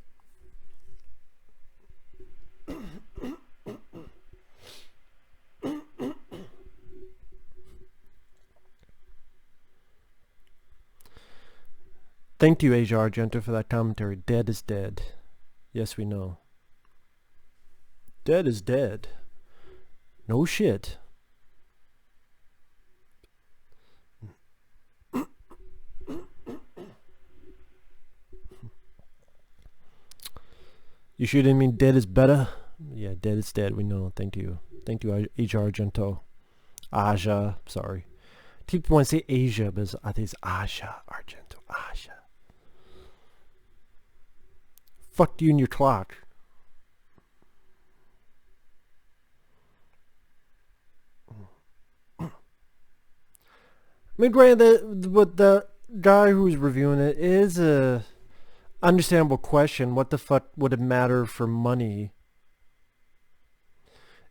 Thank you, Asia Argento, for that commentary. Dead is dead. Yes, we know. Dead is dead. No shit. You sure didn't mean dead is better? Yeah, dead is dead. We know. Thank you. Thank you, Asia Argento. Asia, sorry. People want to say Asia, but I think it's Asia, Argento, Asia. Fuck you and your clock. I mean, granted, what the guy who's reviewing it is a understandable question. What the fuck would it matter for money?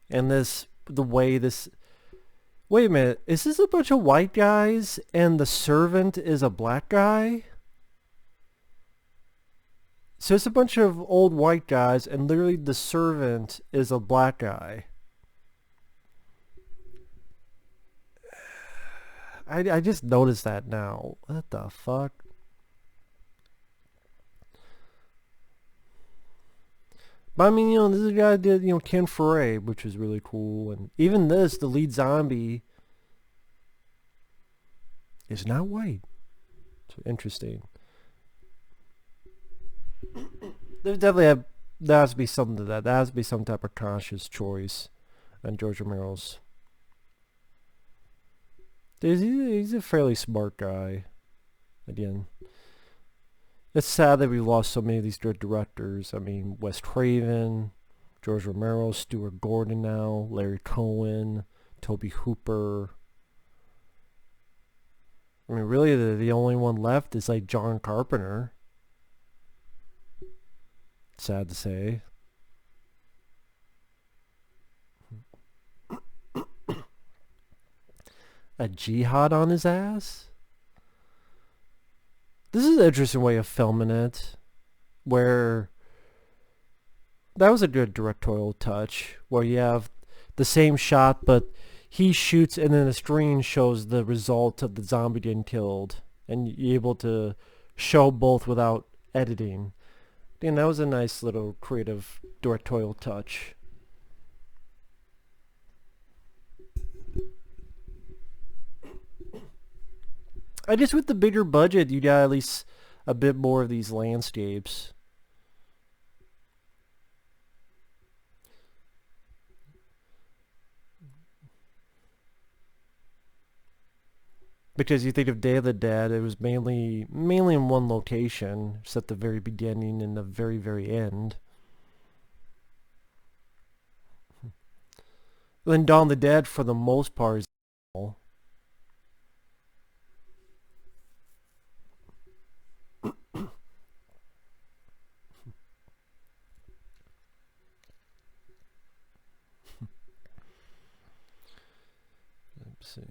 And the way this... Wait a minute, is this a bunch of white guys and the servant is a black guy? So it's a bunch of old white guys and literally the servant is a black guy. I just noticed that now. What the fuck? But I mean, you know, this is a guy that did, you know, Ken Foray, which was really cool. And even this, the lead zombie, is not white. It's interesting. There definitely there has to be something to that. There has to be some type of conscious choice on George Romero's. He's a fairly smart guy. Again, it's sad that we lost so many of these good directors. I mean, Wes Craven, George Romero, Stuart Gordon now, Larry Cohen, Toby Hooper. I mean, really, the only one left is like John Carpenter. Sad to say. A jihad on his ass? This is an interesting way of filming it, where that was a good directorial touch, where you have the same shot, but he shoots and then the screen shows the result of the zombie getting killed, and you're able to show both without editing. And that was a nice little creative directorial touch. I guess with the bigger budget, you got at least a bit more of these landscapes. Because you think of Day of the Dead, it was mainly in one location, just at the very beginning and the very, very end. Then Dawn of the Dead, for the most part, is small. Let's see.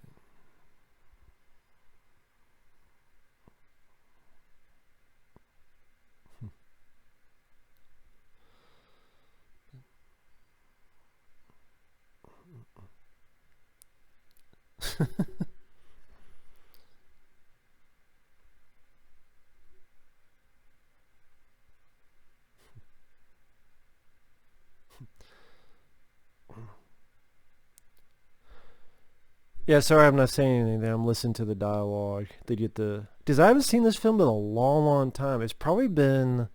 Yeah, sorry I'm not saying anything. I'm listening to the dialogue. They get the... Because I haven't seen this film in a long, long time. It's probably been...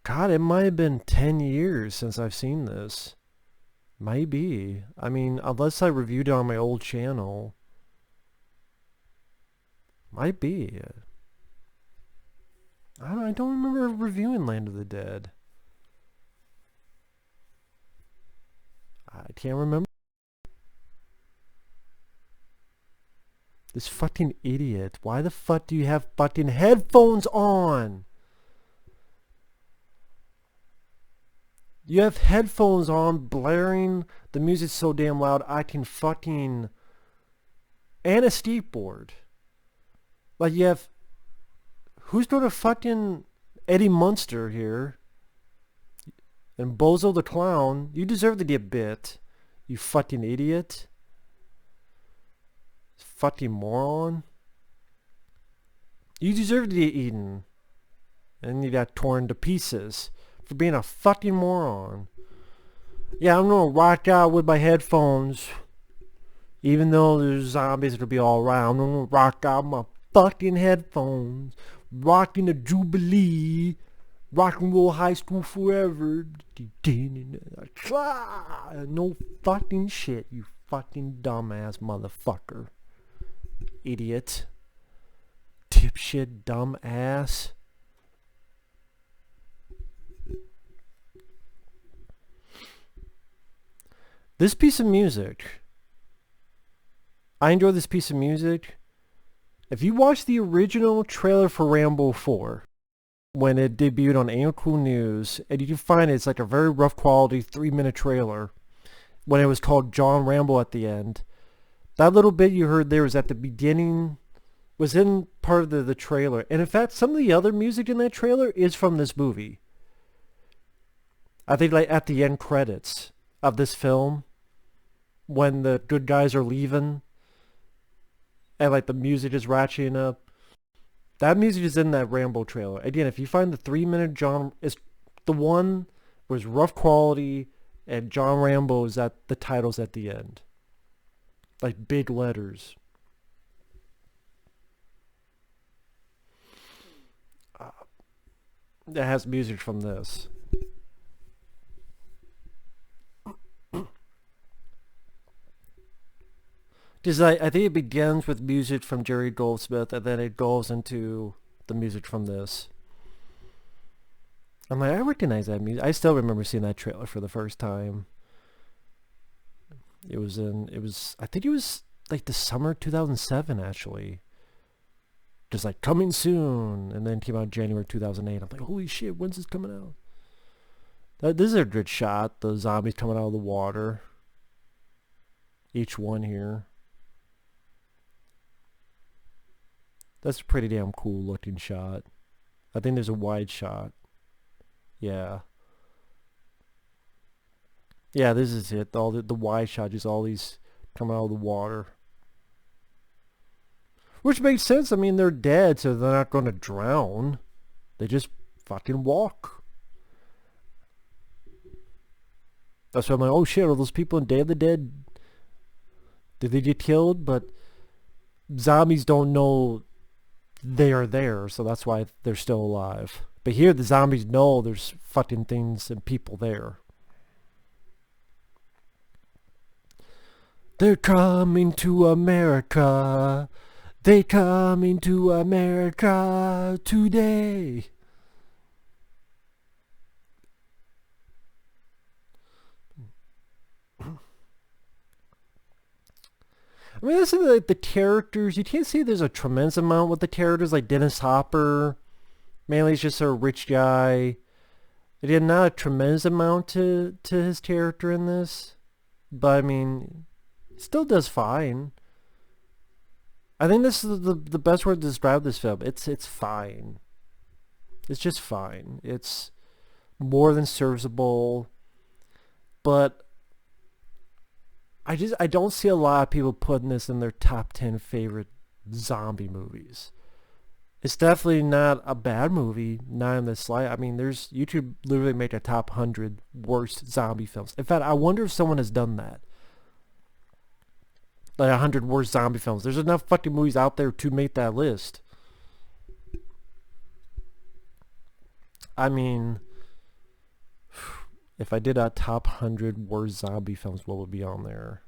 God, it might have been 10 years since I've seen this. Might be. I mean, unless I reviewed it on my old channel. Might be. I don't remember reviewing Land of the Dead. I can't remember. This fucking idiot. Why the fuck do you have fucking headphones on? You have headphones on, blaring. The music's so damn loud, I can fucking... And a skateboard. Like, you have... Who's going to fucking Eddie Munster here? And Bozo the Clown. You deserve to get bit. You fucking idiot. Fucking moron. You deserve to get eaten. And you got torn to pieces. For being a fucking moron. Yeah, I'm gonna rock out with my headphones. Even though there's zombies that'll be alright, I'm gonna rock out my fucking headphones. Rocking the Jubilee. Rock and roll high school forever. No fucking shit, you fucking dumbass motherfucker. Idiot. Dipshit dumbass. This piece of music, I enjoy this piece of music. If you watch the original trailer for Rambo 4, when it debuted on Ain't Cool News, and you can find it's like a very rough quality 3-minute trailer, when it was called John Rambo at the end, that little bit you heard there was at the beginning, was in part of the trailer. And in fact, some of the other music in that trailer is from this movie. I think like at the end credits of this film, when the good guys are leaving, and like the music is ratcheting up, that music is in that Rambo trailer. Again, if you find the 3-minute John, it's the one was rough quality, and John Rambo is at the titles at the end, like big letters. It has music from this. Just I think it begins with music from Jerry Goldsmith, and then it goes into the music from this. I'm like, I recognize that music. I still remember seeing that trailer for the first time. I think it was like the summer 2007 actually. Just like coming soon, and then it came out January 2008. I'm like, holy shit, when's this coming out? This is a good shot. The zombies coming out of the water. Each one here. That's a pretty damn cool looking shot. I think there's a wide shot. Yeah. Yeah, this is it. All the wide shot, just all these coming out of the water. Which makes sense. I mean, they're dead, so they're not going to drown. They just fucking walk. That's why I'm like, oh shit, are those people in Day of the Dead? Did they get killed? But zombies don't know they are there, so that's why they're still alive. But here the zombies know there's fucking things and people there. They're coming to America. They coming to America today. I mean, this is like the characters. You can't say there's a tremendous amount with the characters, like Dennis Hopper. Mainly, he's just a rich guy. Again, not a tremendous amount to his character in this, but I mean, still does fine. I think this is the best word to describe this film. It's fine. It's just fine. It's more than serviceable, but I don't see a lot of people putting this in their top 10 favorite zombie movies. It's definitely not a bad movie, not in the slight. I mean, YouTube literally made a top 100 worst zombie films. In fact, I wonder if someone has done that. Like 100 worst zombie films. There's enough fucking movies out there to make that list. I mean, if I did a top 100 worst zombie films, what would be on there?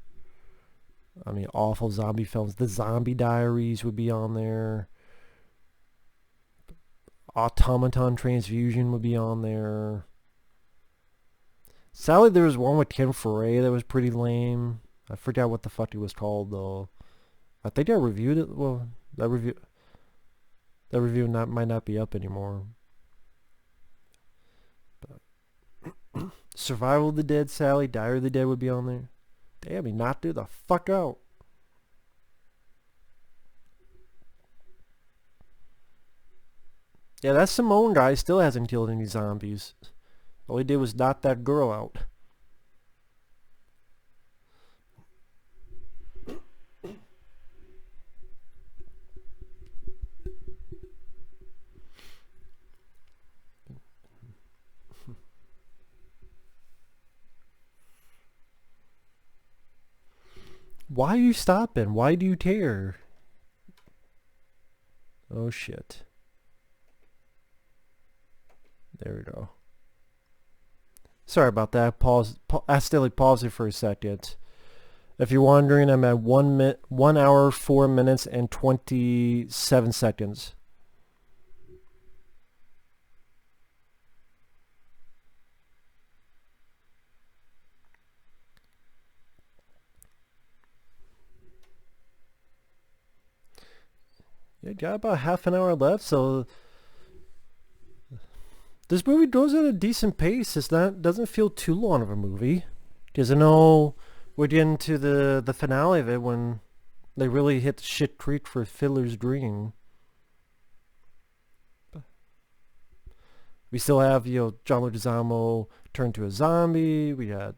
I mean, awful zombie films. The Zombie Diaries would be on there. Automaton Transfusion would be on there. Sadly, there was one with Ken Foray that was pretty lame. I forgot what the fuck it was called though. I think I reviewed it. Well, that review might not be up anymore. But Survival of the Dead, Sally, Diary of the Dead would be on there. Damn, he knocked it the fuck out. Yeah, that Simone guy still hasn't killed any zombies. All he did was knock that girl out. Why are you stopping? Why do you care? Oh shit. There we go. Sorry about that. Accidentally paused it for a second. If you're wondering, I'm at 1 hour, 4 minutes, and 27 seconds. Yeah, got about half an hour left, so this movie goes at a decent pace. Doesn't feel too long of a movie. Because I know we're getting to the finale of it when they really hit shit creek for Fiddler's Green. We still have, John Leguizamo turned to a zombie. We got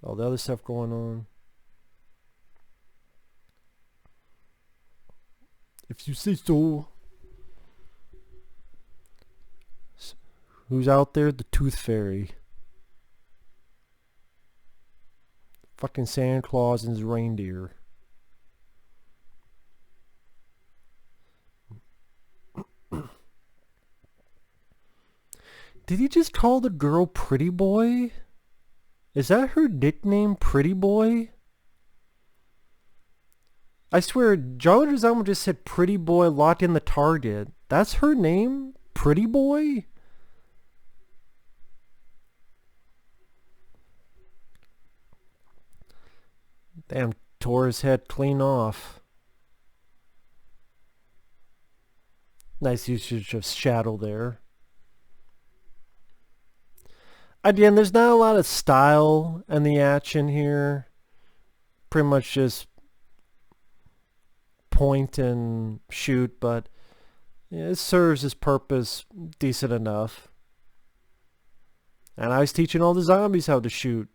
all the other stuff going on. If you say so. Who's out there? The Tooth Fairy. Fucking Santa Claus and his reindeer. Did he just call the girl Pretty Boy? Is that her nickname, Pretty Boy? I swear, John Leguizamo just said Pretty Boy locked in the target. That's her name? Pretty Boy? Damn, tore his head clean off. Nice usage of shadow there. Again, there's not a lot of style in the action here. Pretty much just point and shoot, but yeah, it serves its purpose decent enough. And I was teaching all the zombies how to shoot.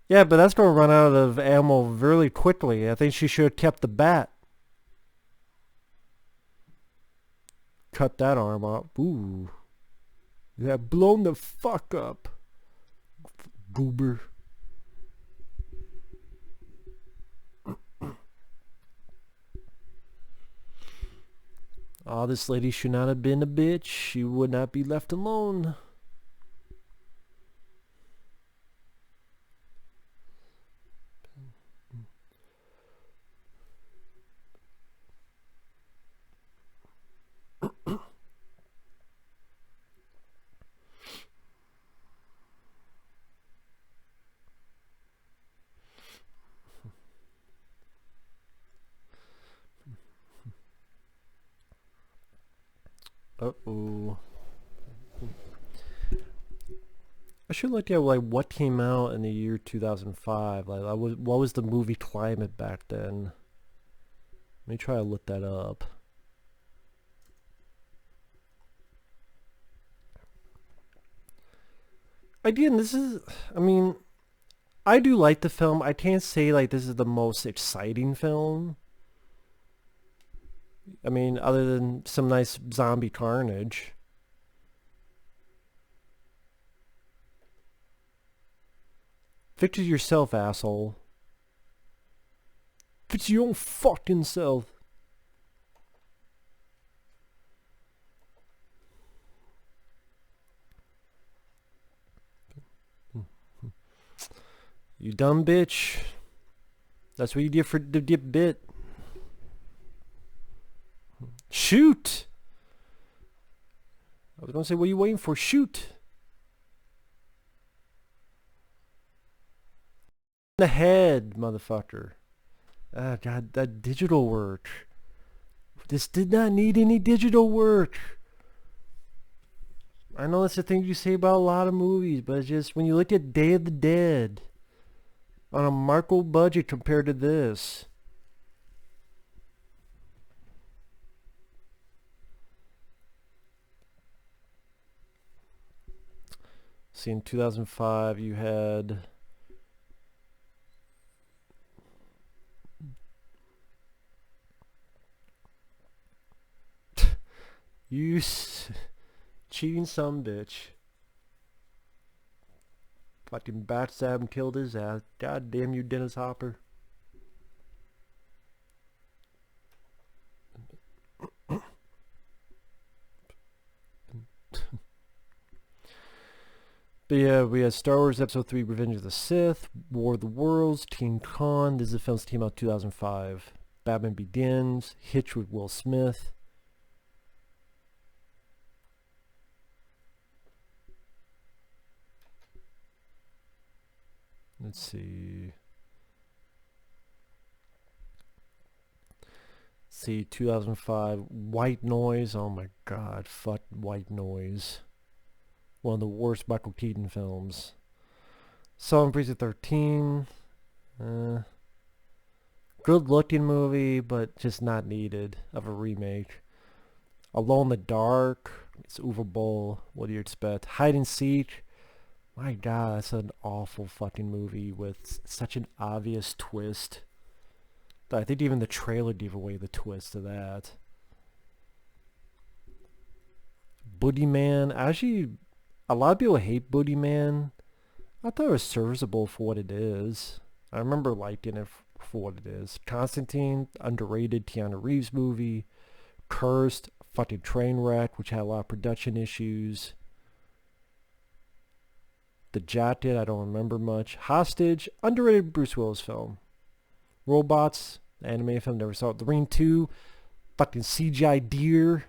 Yeah, but that's going to run out of ammo really quickly. I think she should have kept the bat. Cut that arm off. Ooh. You have blown the fuck up. Goober. Oh, this lady should not have been a bitch. She would not be left alone. Uh-oh. I should look at what came out in the year 2005. What was the movie climate back then? Let me try to look that up. Again, I do like the film. I can't say this is the most exciting film. Other than some nice zombie carnage. Fix it yourself, asshole. Fix your own fucking self. You dumb bitch. That's what you get for the get bit. Shoot! I was gonna say, what are you waiting for? Shoot! In the head, motherfucker. Ah, God, that digital work. This did not need any digital work. I know that's the thing you say about a lot of movies, but it's just when you look at Day of the Dead on a Marco budget compared to this. See, in 2005 you had you cheating some bitch. Fucking backstab and killed his ass. God damn you, Dennis Hopper. But yeah, we had Star Wars Episode 3, Revenge of the Sith, War of the Worlds, Teen Con. This is a film that came out 2005. Batman Begins, Hitch with Will Smith. Let's see. 2005. White Noise. Oh my god, fuck White Noise. One of the worst Michael Keaton films. Saw in Precinct 13. Good looking movie, but just not needed of a remake. Alone in the Dark. It's Uwe Boll. What do you expect? Hide and Seek. My god, that's an awful fucking movie with such an obvious twist. I think even the trailer gave away the twist of that. Boogeyman. Actually, a lot of people hate Boogeyman. I thought it was serviceable for what it is. I remember liking it for what it is. Constantine, underrated Keanu Reeves movie. Cursed, fucking train wreck, which had a lot of production issues. The Jacket, I don't remember much. Hostage, underrated Bruce Willis film. Robots, anime film, never saw it. The Ring 2, fucking CGI deer.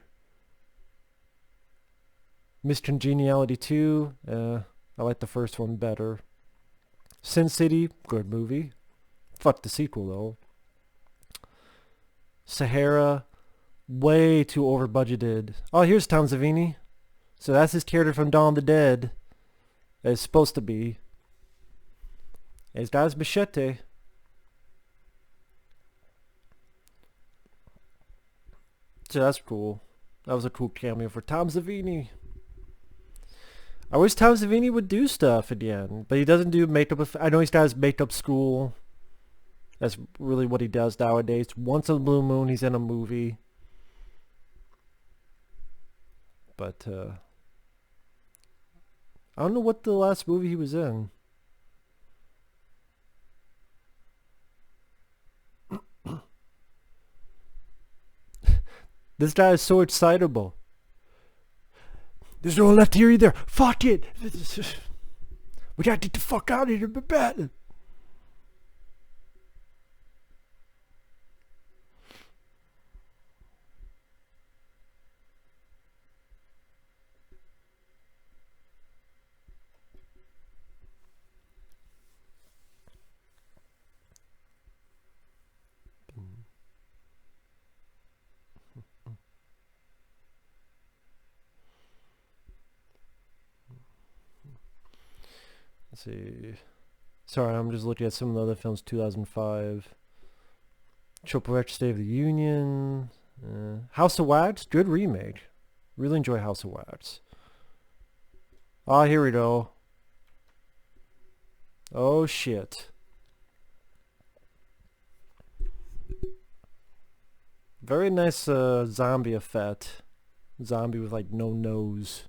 Miss Congeniality 2, I like the first one better. Sin City, good movie. Fuck the sequel though. Sahara, way too over budgeted. Oh, here's Tom Savini. So that's his character from Dawn of the Dead. It's supposed to be. He's got his machete. So that's cool. That was a cool cameo for Tom Savini. I wish Tom Savini would do stuff again, but he doesn't do makeup. I know he's got his makeup school. That's really what he does nowadays. Once in a blue moon, he's in a movie. But I don't know what the last movie he was in. This guy is so excitable. There's no left here either. Fuck it. We gotta get the fuck out of here. Bad. Let's see. Sorry, I'm just looking at some of the other films. 2005. Triple X State of the Union. House of Wax. Good remake. Really enjoy House of Wax. Ah, here we go. Oh shit. Very nice zombie effect. Zombie with like no nose.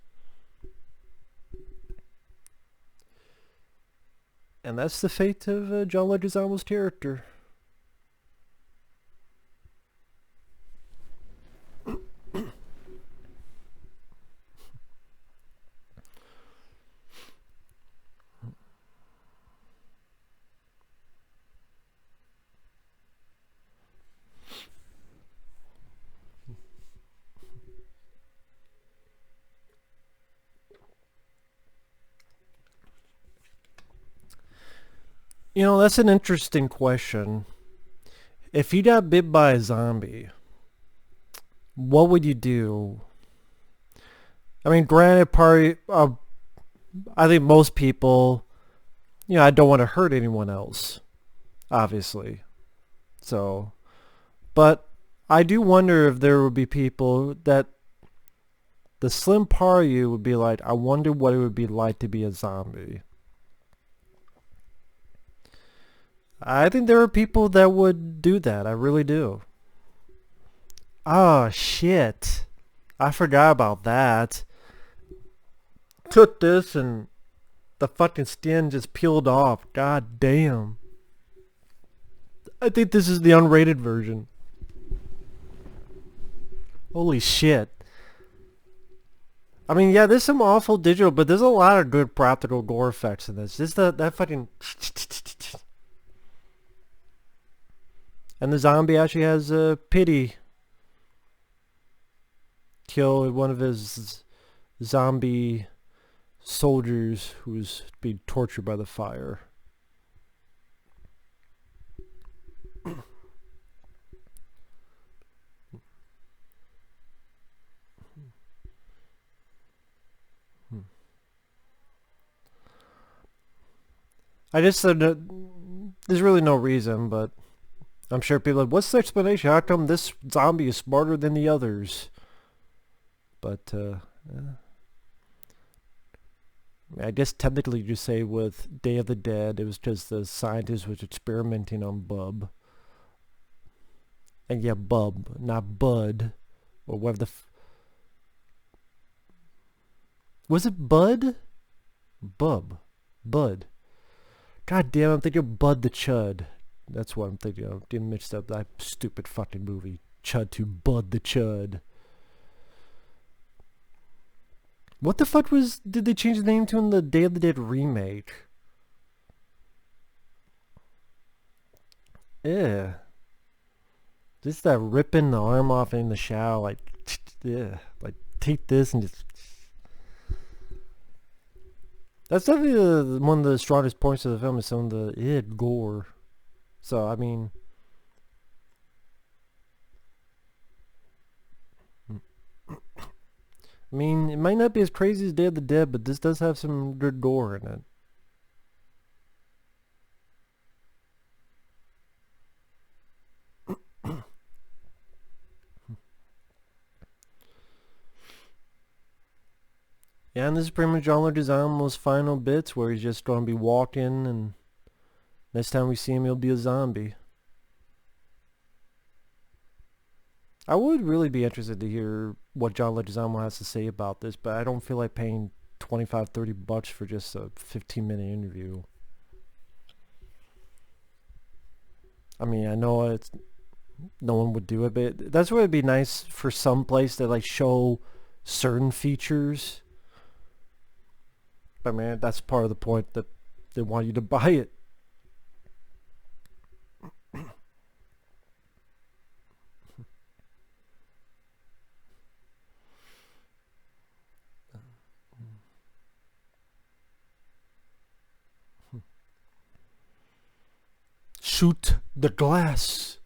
And that's the fate of John Leguizamo's character. You know, that's an interesting question. If you got bit by a zombie, what would you do? I mean, granted, I think most people, I don't want to hurt anyone else, obviously. So, but I do wonder if there would be people that the slim part of you would be like, I wonder what it would be like to be a zombie. I think there are people that would do that. I really do. Oh, shit. I forgot about that. Took this and the fucking skin just peeled off. God damn. I think this is the unrated version. Holy shit. I mean, yeah, there's some awful digital, but there's a lot of good practical gore effects in this. Just that fucking... And the zombie actually has pity. Kill one of his zombie soldiers who was being tortured by the fire. I just said that there's really no reason, but I'm sure people are like, what's the explanation? How come this zombie is smarter than the others? But, I guess technically you say with Day of the Dead, it was just the scientist was experimenting on Bub. And yeah, Bub, not Bud. Or whatever the was it Bud? Bub. Bud. God damn, I'm thinking of Bud the Chud. That's what I'm thinking of. Getting mixed up that stupid fucking movie. Chud to Bud the Chud. What the fuck did they change the name to in the Day of the Dead remake? Yeah. Just that ripping the arm off in the shower, like, yeah. Like, take this and just... That's definitely one of the strongest points of the film is some of the gore. So, I mean... it might not be as crazy as Day of the Dead, but this does have some good gore in it. Yeah, and this is pretty much John Leguizamo's final bits where he's just going to be walking, and next time we see him, he'll be a zombie. I would really be interested to hear what John Leguizamo has to say about this, but I don't feel like paying $25-30 for just a 15-minute interview. I mean, I know it's no one would do it, but that's why it'd be nice for some place to like show certain features. But man, that's part of the point that they want you to buy it. Shoot the glass.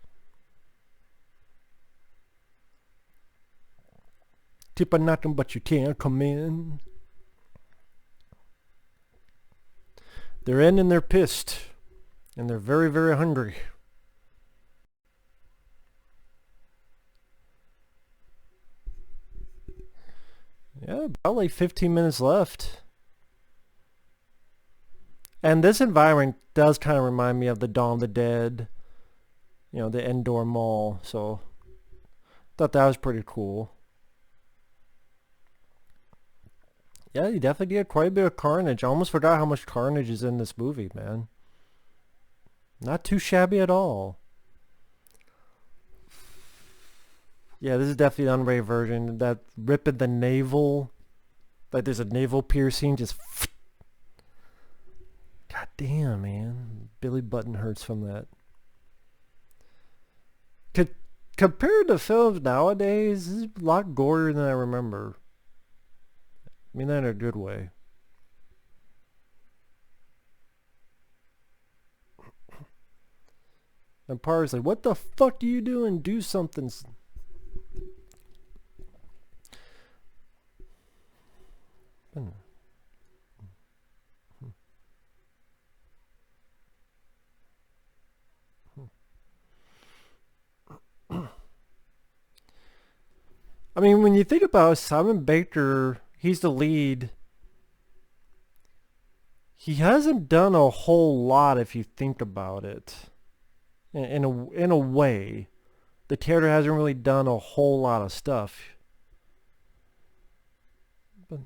Tip a knocking, but you can't come in. They're in and they're pissed. And they're very, very hungry. Yeah, about like 15 minutes left. And this environment does kind of remind me of the Dawn of the Dead. You know, the indoor mall. So, thought that was pretty cool. Yeah, you definitely get quite a bit of carnage. I almost forgot how much carnage is in this movie, man. Not too shabby at all. Yeah, this is definitely the unrated version. That rip at the navel. Like there's a navel piercing. Just... God damn, man. Billy Button hurts from that. Compared to films nowadays, this is a lot gorier than I remember. I mean that in a good way. And Par's like, what the fuck are you doing? Do something. I mean, when you think about it, Simon Baker, he's the lead. He hasn't done a whole lot if you think about it. In a way. The character hasn't really done a whole lot of stuff. But,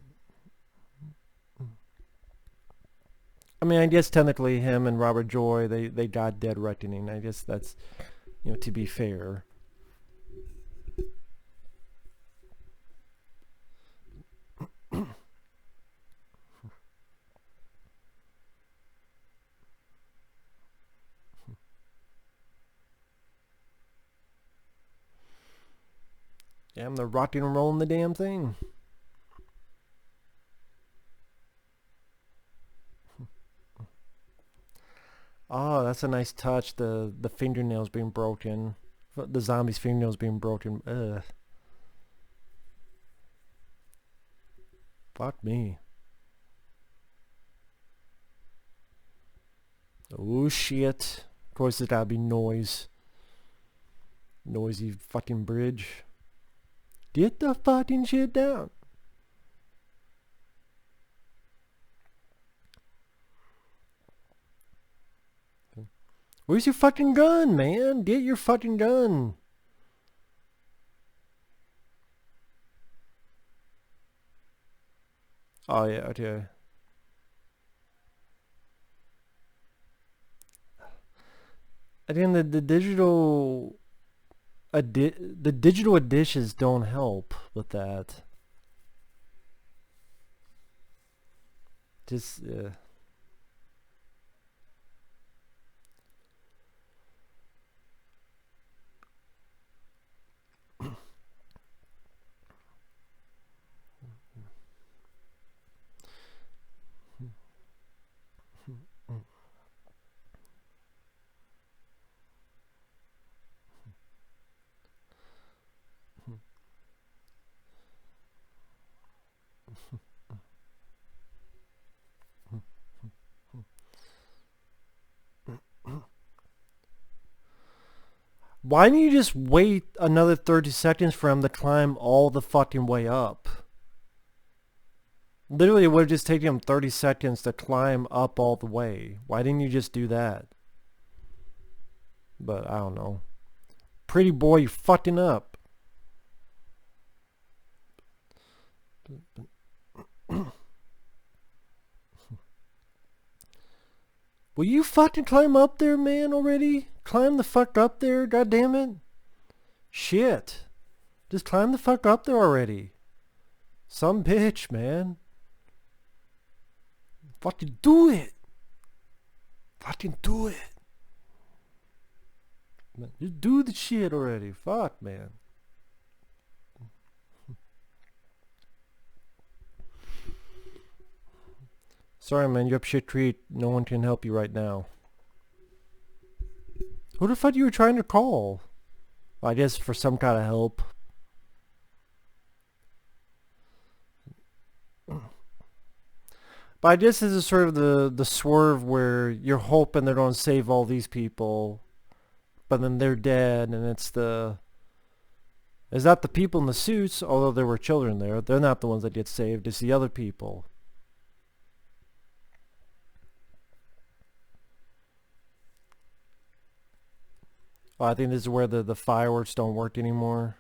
I mean, I guess technically him and Robert Joy, they got Dead Reckoning. I guess that's, you know, to be fair. Damn, they're rocking and rolling the damn thing. Oh, that's a nice touch. The fingernails being broken. The zombie's fingernails being broken. Ugh. Fuck me. Oh shit. Of course there's gotta be noise. Noisy fucking bridge. Get the fucking shit down. Where's your fucking gun, man? Get your fucking gun. Oh yeah, okay. Again, the digital the digital additions don't help with that. Just why don't you just wait another 30 seconds for him to climb all the fucking way up? Literally, it would have just taken him 30 seconds to climb up all the way. Why didn't you just do that? But I don't know. Pretty boy, you fucking up. Will you fucking climb up there, man, already? Climb the fuck up there, goddammit. Shit. Just climb the fuck up there already. Some bitch, man. Fucking do it. Fucking do it. Man, just do the shit already. Fuck, man. Sorry, man. You're up shit creek. No one can help you right now. Who the fuck you were trying to call? I guess for some kind of help. But I guess this is sort of the swerve where you're hoping they're going to save all these people, but then they're dead, and it's not the people in the suits, although there were children there. They're not the ones that get saved. It's the other people. Oh, I think this is where the fireworks don't work anymore.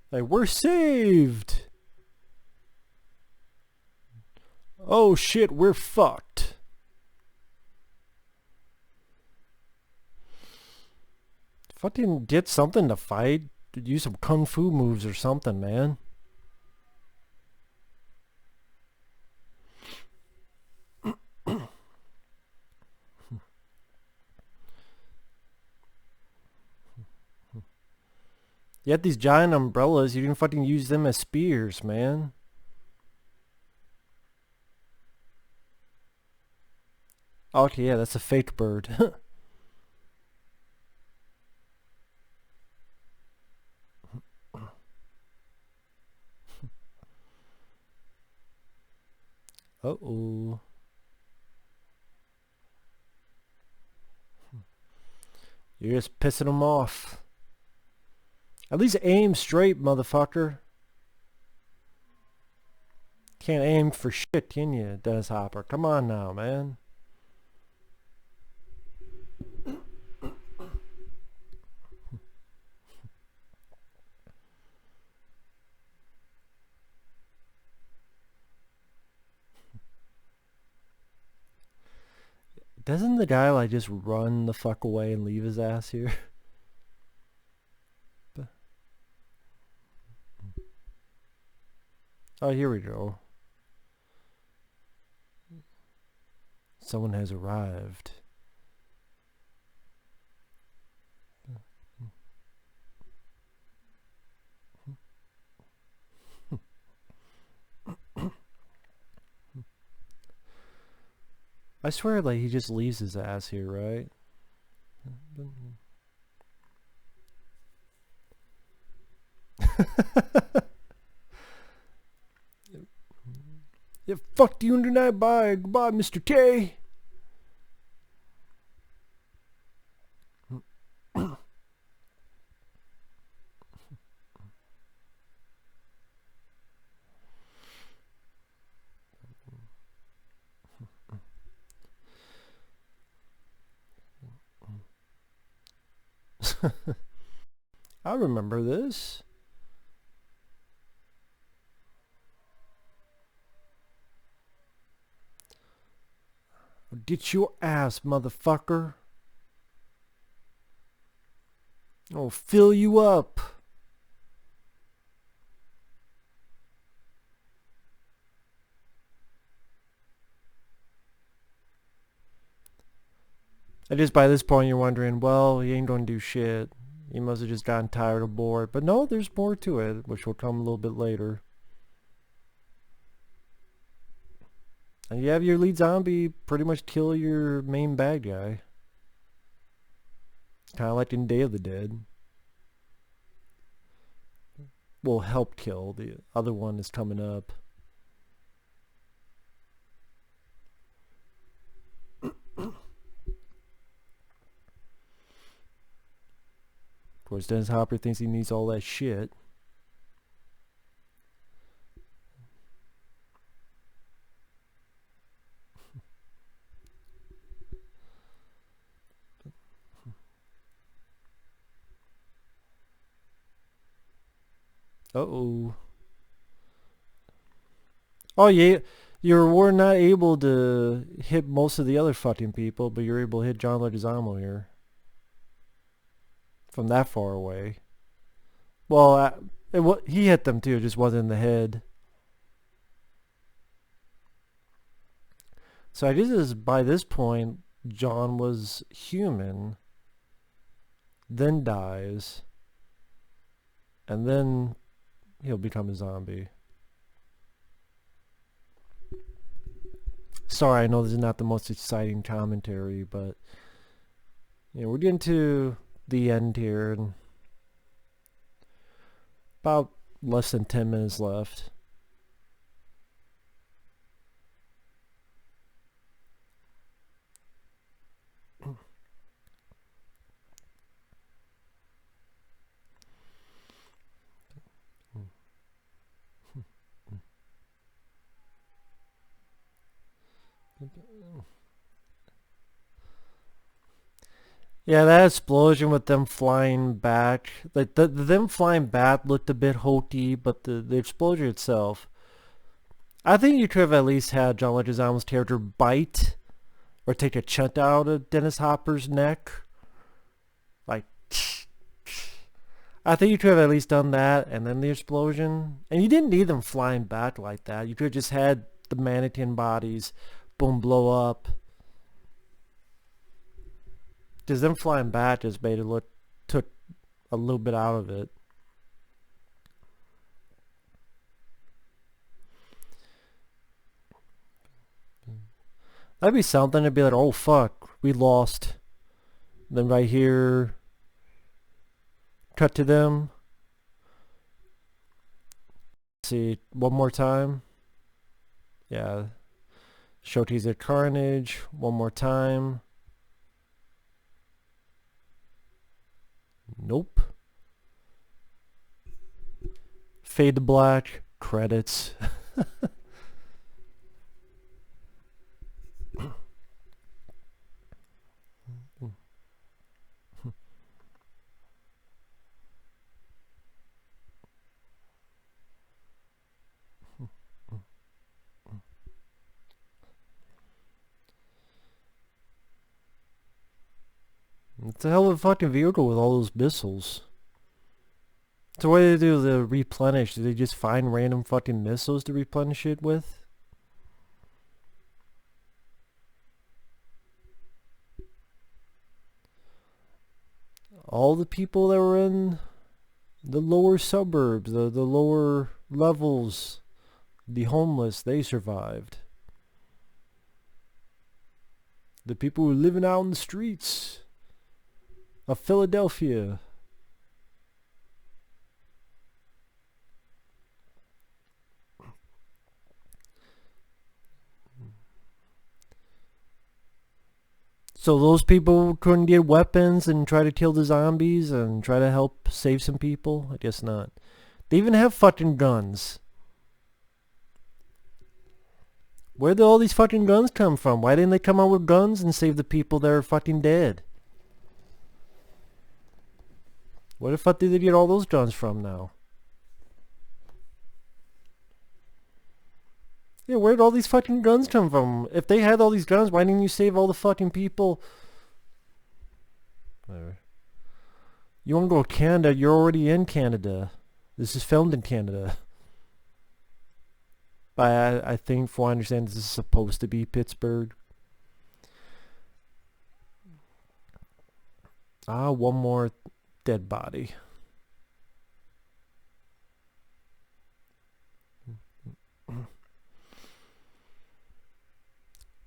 Like, we're saved! Oh shit, we're fucked. Fucking get something to fight. Use some kung fu moves or something, man. You had these giant umbrellas, you can fucking use them as spears, man. Okay, yeah, that's a fake bird. Uh-oh. You're just pissing them off. At least aim straight, motherfucker. Can't aim for shit, can you, Dennis Hopper? Come on now, man. Doesn't the guy like just run the fuck away and leave his ass here? Oh, here we go. Someone has arrived. I swear, like, he just leaves his ass here, right? Yeah, fuck you tonight. Bye. Goodbye, Mr. K. I remember this. Get your ass, motherfucker. I'll fill you up. And just by this point, you're wondering, well, he ain't going to do shit. He must have just gotten tired or bored. But no, there's more to it, which will come a little bit later. And you have your lead zombie pretty much kill your main bad guy. Kind of like in Day of the Dead. Will help kill. The other one is coming up. Of course, Dennis Hopper thinks he needs all that shit. Uh-oh. Oh, yeah. You were not able to hit most of the other fucking people, but you're able to hit John Leguizamo here. From that far away. Well, he hit them too, it just wasn't in the head. So I guess by this point, John was human, then dies, and then he'll become a zombie. Sorry, I know this is not the most exciting commentary, but we're getting to the end here, and about less than 10 minutes left. Yeah, that explosion with them flying back, like them flying back looked a bit hokey, but the explosion itself, I think you could have at least had John Leguizamo's character bite or take a chunk out of Dennis Hopper's neck. Like, I think you could have at least done that, and then the explosion. And you didn't need them flying back like that. You could have just had the mannequin bodies, boom, blow up. Because them flying back just made it took a little bit out of it. That'd be something to be like, oh fuck, we lost. Then right here, cut to them. See, one more time. Yeah. Show teaser carnage, one more time. Nope. Fade to black, credits. It's a hell of a fucking vehicle with all those missiles. So what do they do to replenish? Do they just find random fucking missiles to replenish it with? All the people that were in the lower suburbs, the lower levels, the homeless, they survived. The people who are living out in the streets of Philadelphia. So those people couldn't get weapons and try to kill the zombies and try to help save some people? I guess not. They even have fucking guns. Where did all these fucking guns come from? Why didn't they come out with guns and save the people that are fucking dead? Where the fuck did they get all those guns from now? Yeah, where did all these fucking guns come from? If they had all these guns, why didn't you save all the fucking people? Whatever. You want to go to Canada? You're already in Canada. This is filmed in Canada. I think, from what I understand, this is supposed to be Pittsburgh. One more dead body.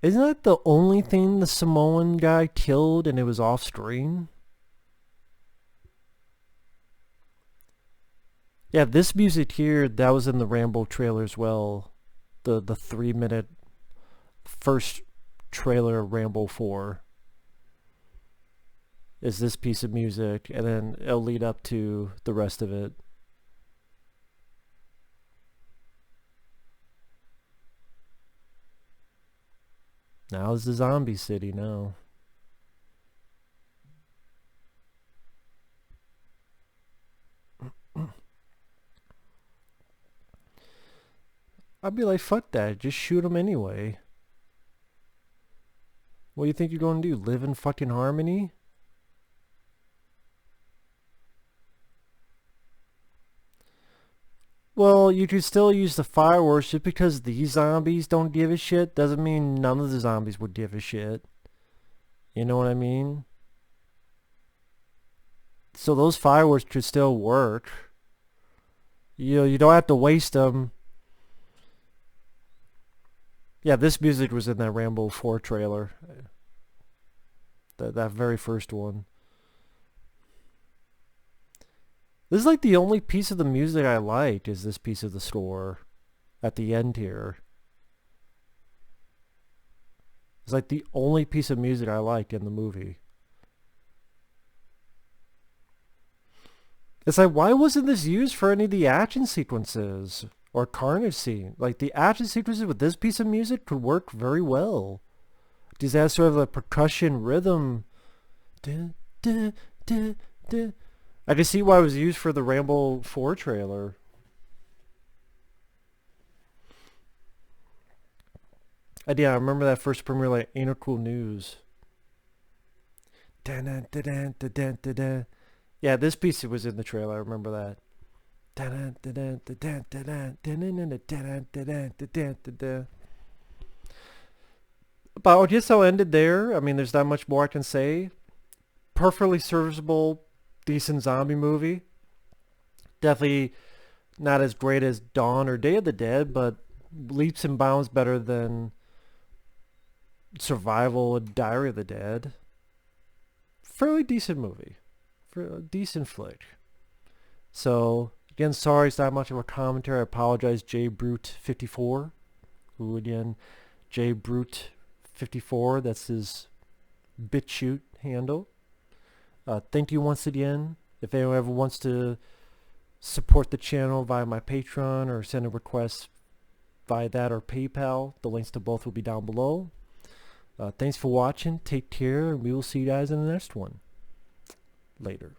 Isn't that the only thing the Samoan guy killed and it was off screen? Yeah, this music here, that was in the Rambo trailer as well. The 3-minute first trailer of Rambo 4 is this piece of music, and then it'll lead up to the rest of it. Now it's the zombie city now. I'd be like, fuck that, just shoot them anyway. What do you think you're going to do? Live in fucking harmony? Well, you could still use the fireworks. Just because these zombies don't give a shit doesn't mean none of the zombies would give a shit. You know what I mean? So those fireworks could still work. You don't have to waste them. Yeah, this music was in that Rambo 4 trailer. That very first one. This is like the only piece of the music I like, is this piece of the score at the end here. It's like the only piece of music I like in the movie. It's like, why wasn't this used for any of the action sequences or carnage scene? Like, the action sequences with this piece of music could work very well. Does that sort of a percussion rhythm? Dun, dun, dun, dun. I can see why it was used for the Rambo 4 trailer. Yeah, I remember that first premiere, like, Ain't It Cool News. Dun, dun, dun, dun, dun, dun, dun, dun. Yeah, this piece was in the trailer, I remember that. Dun, dun, dun, dun, dun, dun, dun, dun, dun, dun, dun, dun, dun, dun, dun. But I guess I'll end it there. I mean, there's not much more I can say. Perfectly serviceable, decent zombie movie. Definitely not as great as Dawn or Day of the Dead, but leaps and bounds better than Survival and Diary of the Dead. Fairly decent movie. For a decent flick. So, again, sorry it's not much of a commentary. I apologize, JBrute54. Who, again, JBrute54. That's his BitChute handle. Thank you once again. If anyone ever wants to support the channel via my Patreon or send a request via that or PayPal, the links to both will be down below. Thanks for watching. Take care, and we will see you guys in the next one. Later.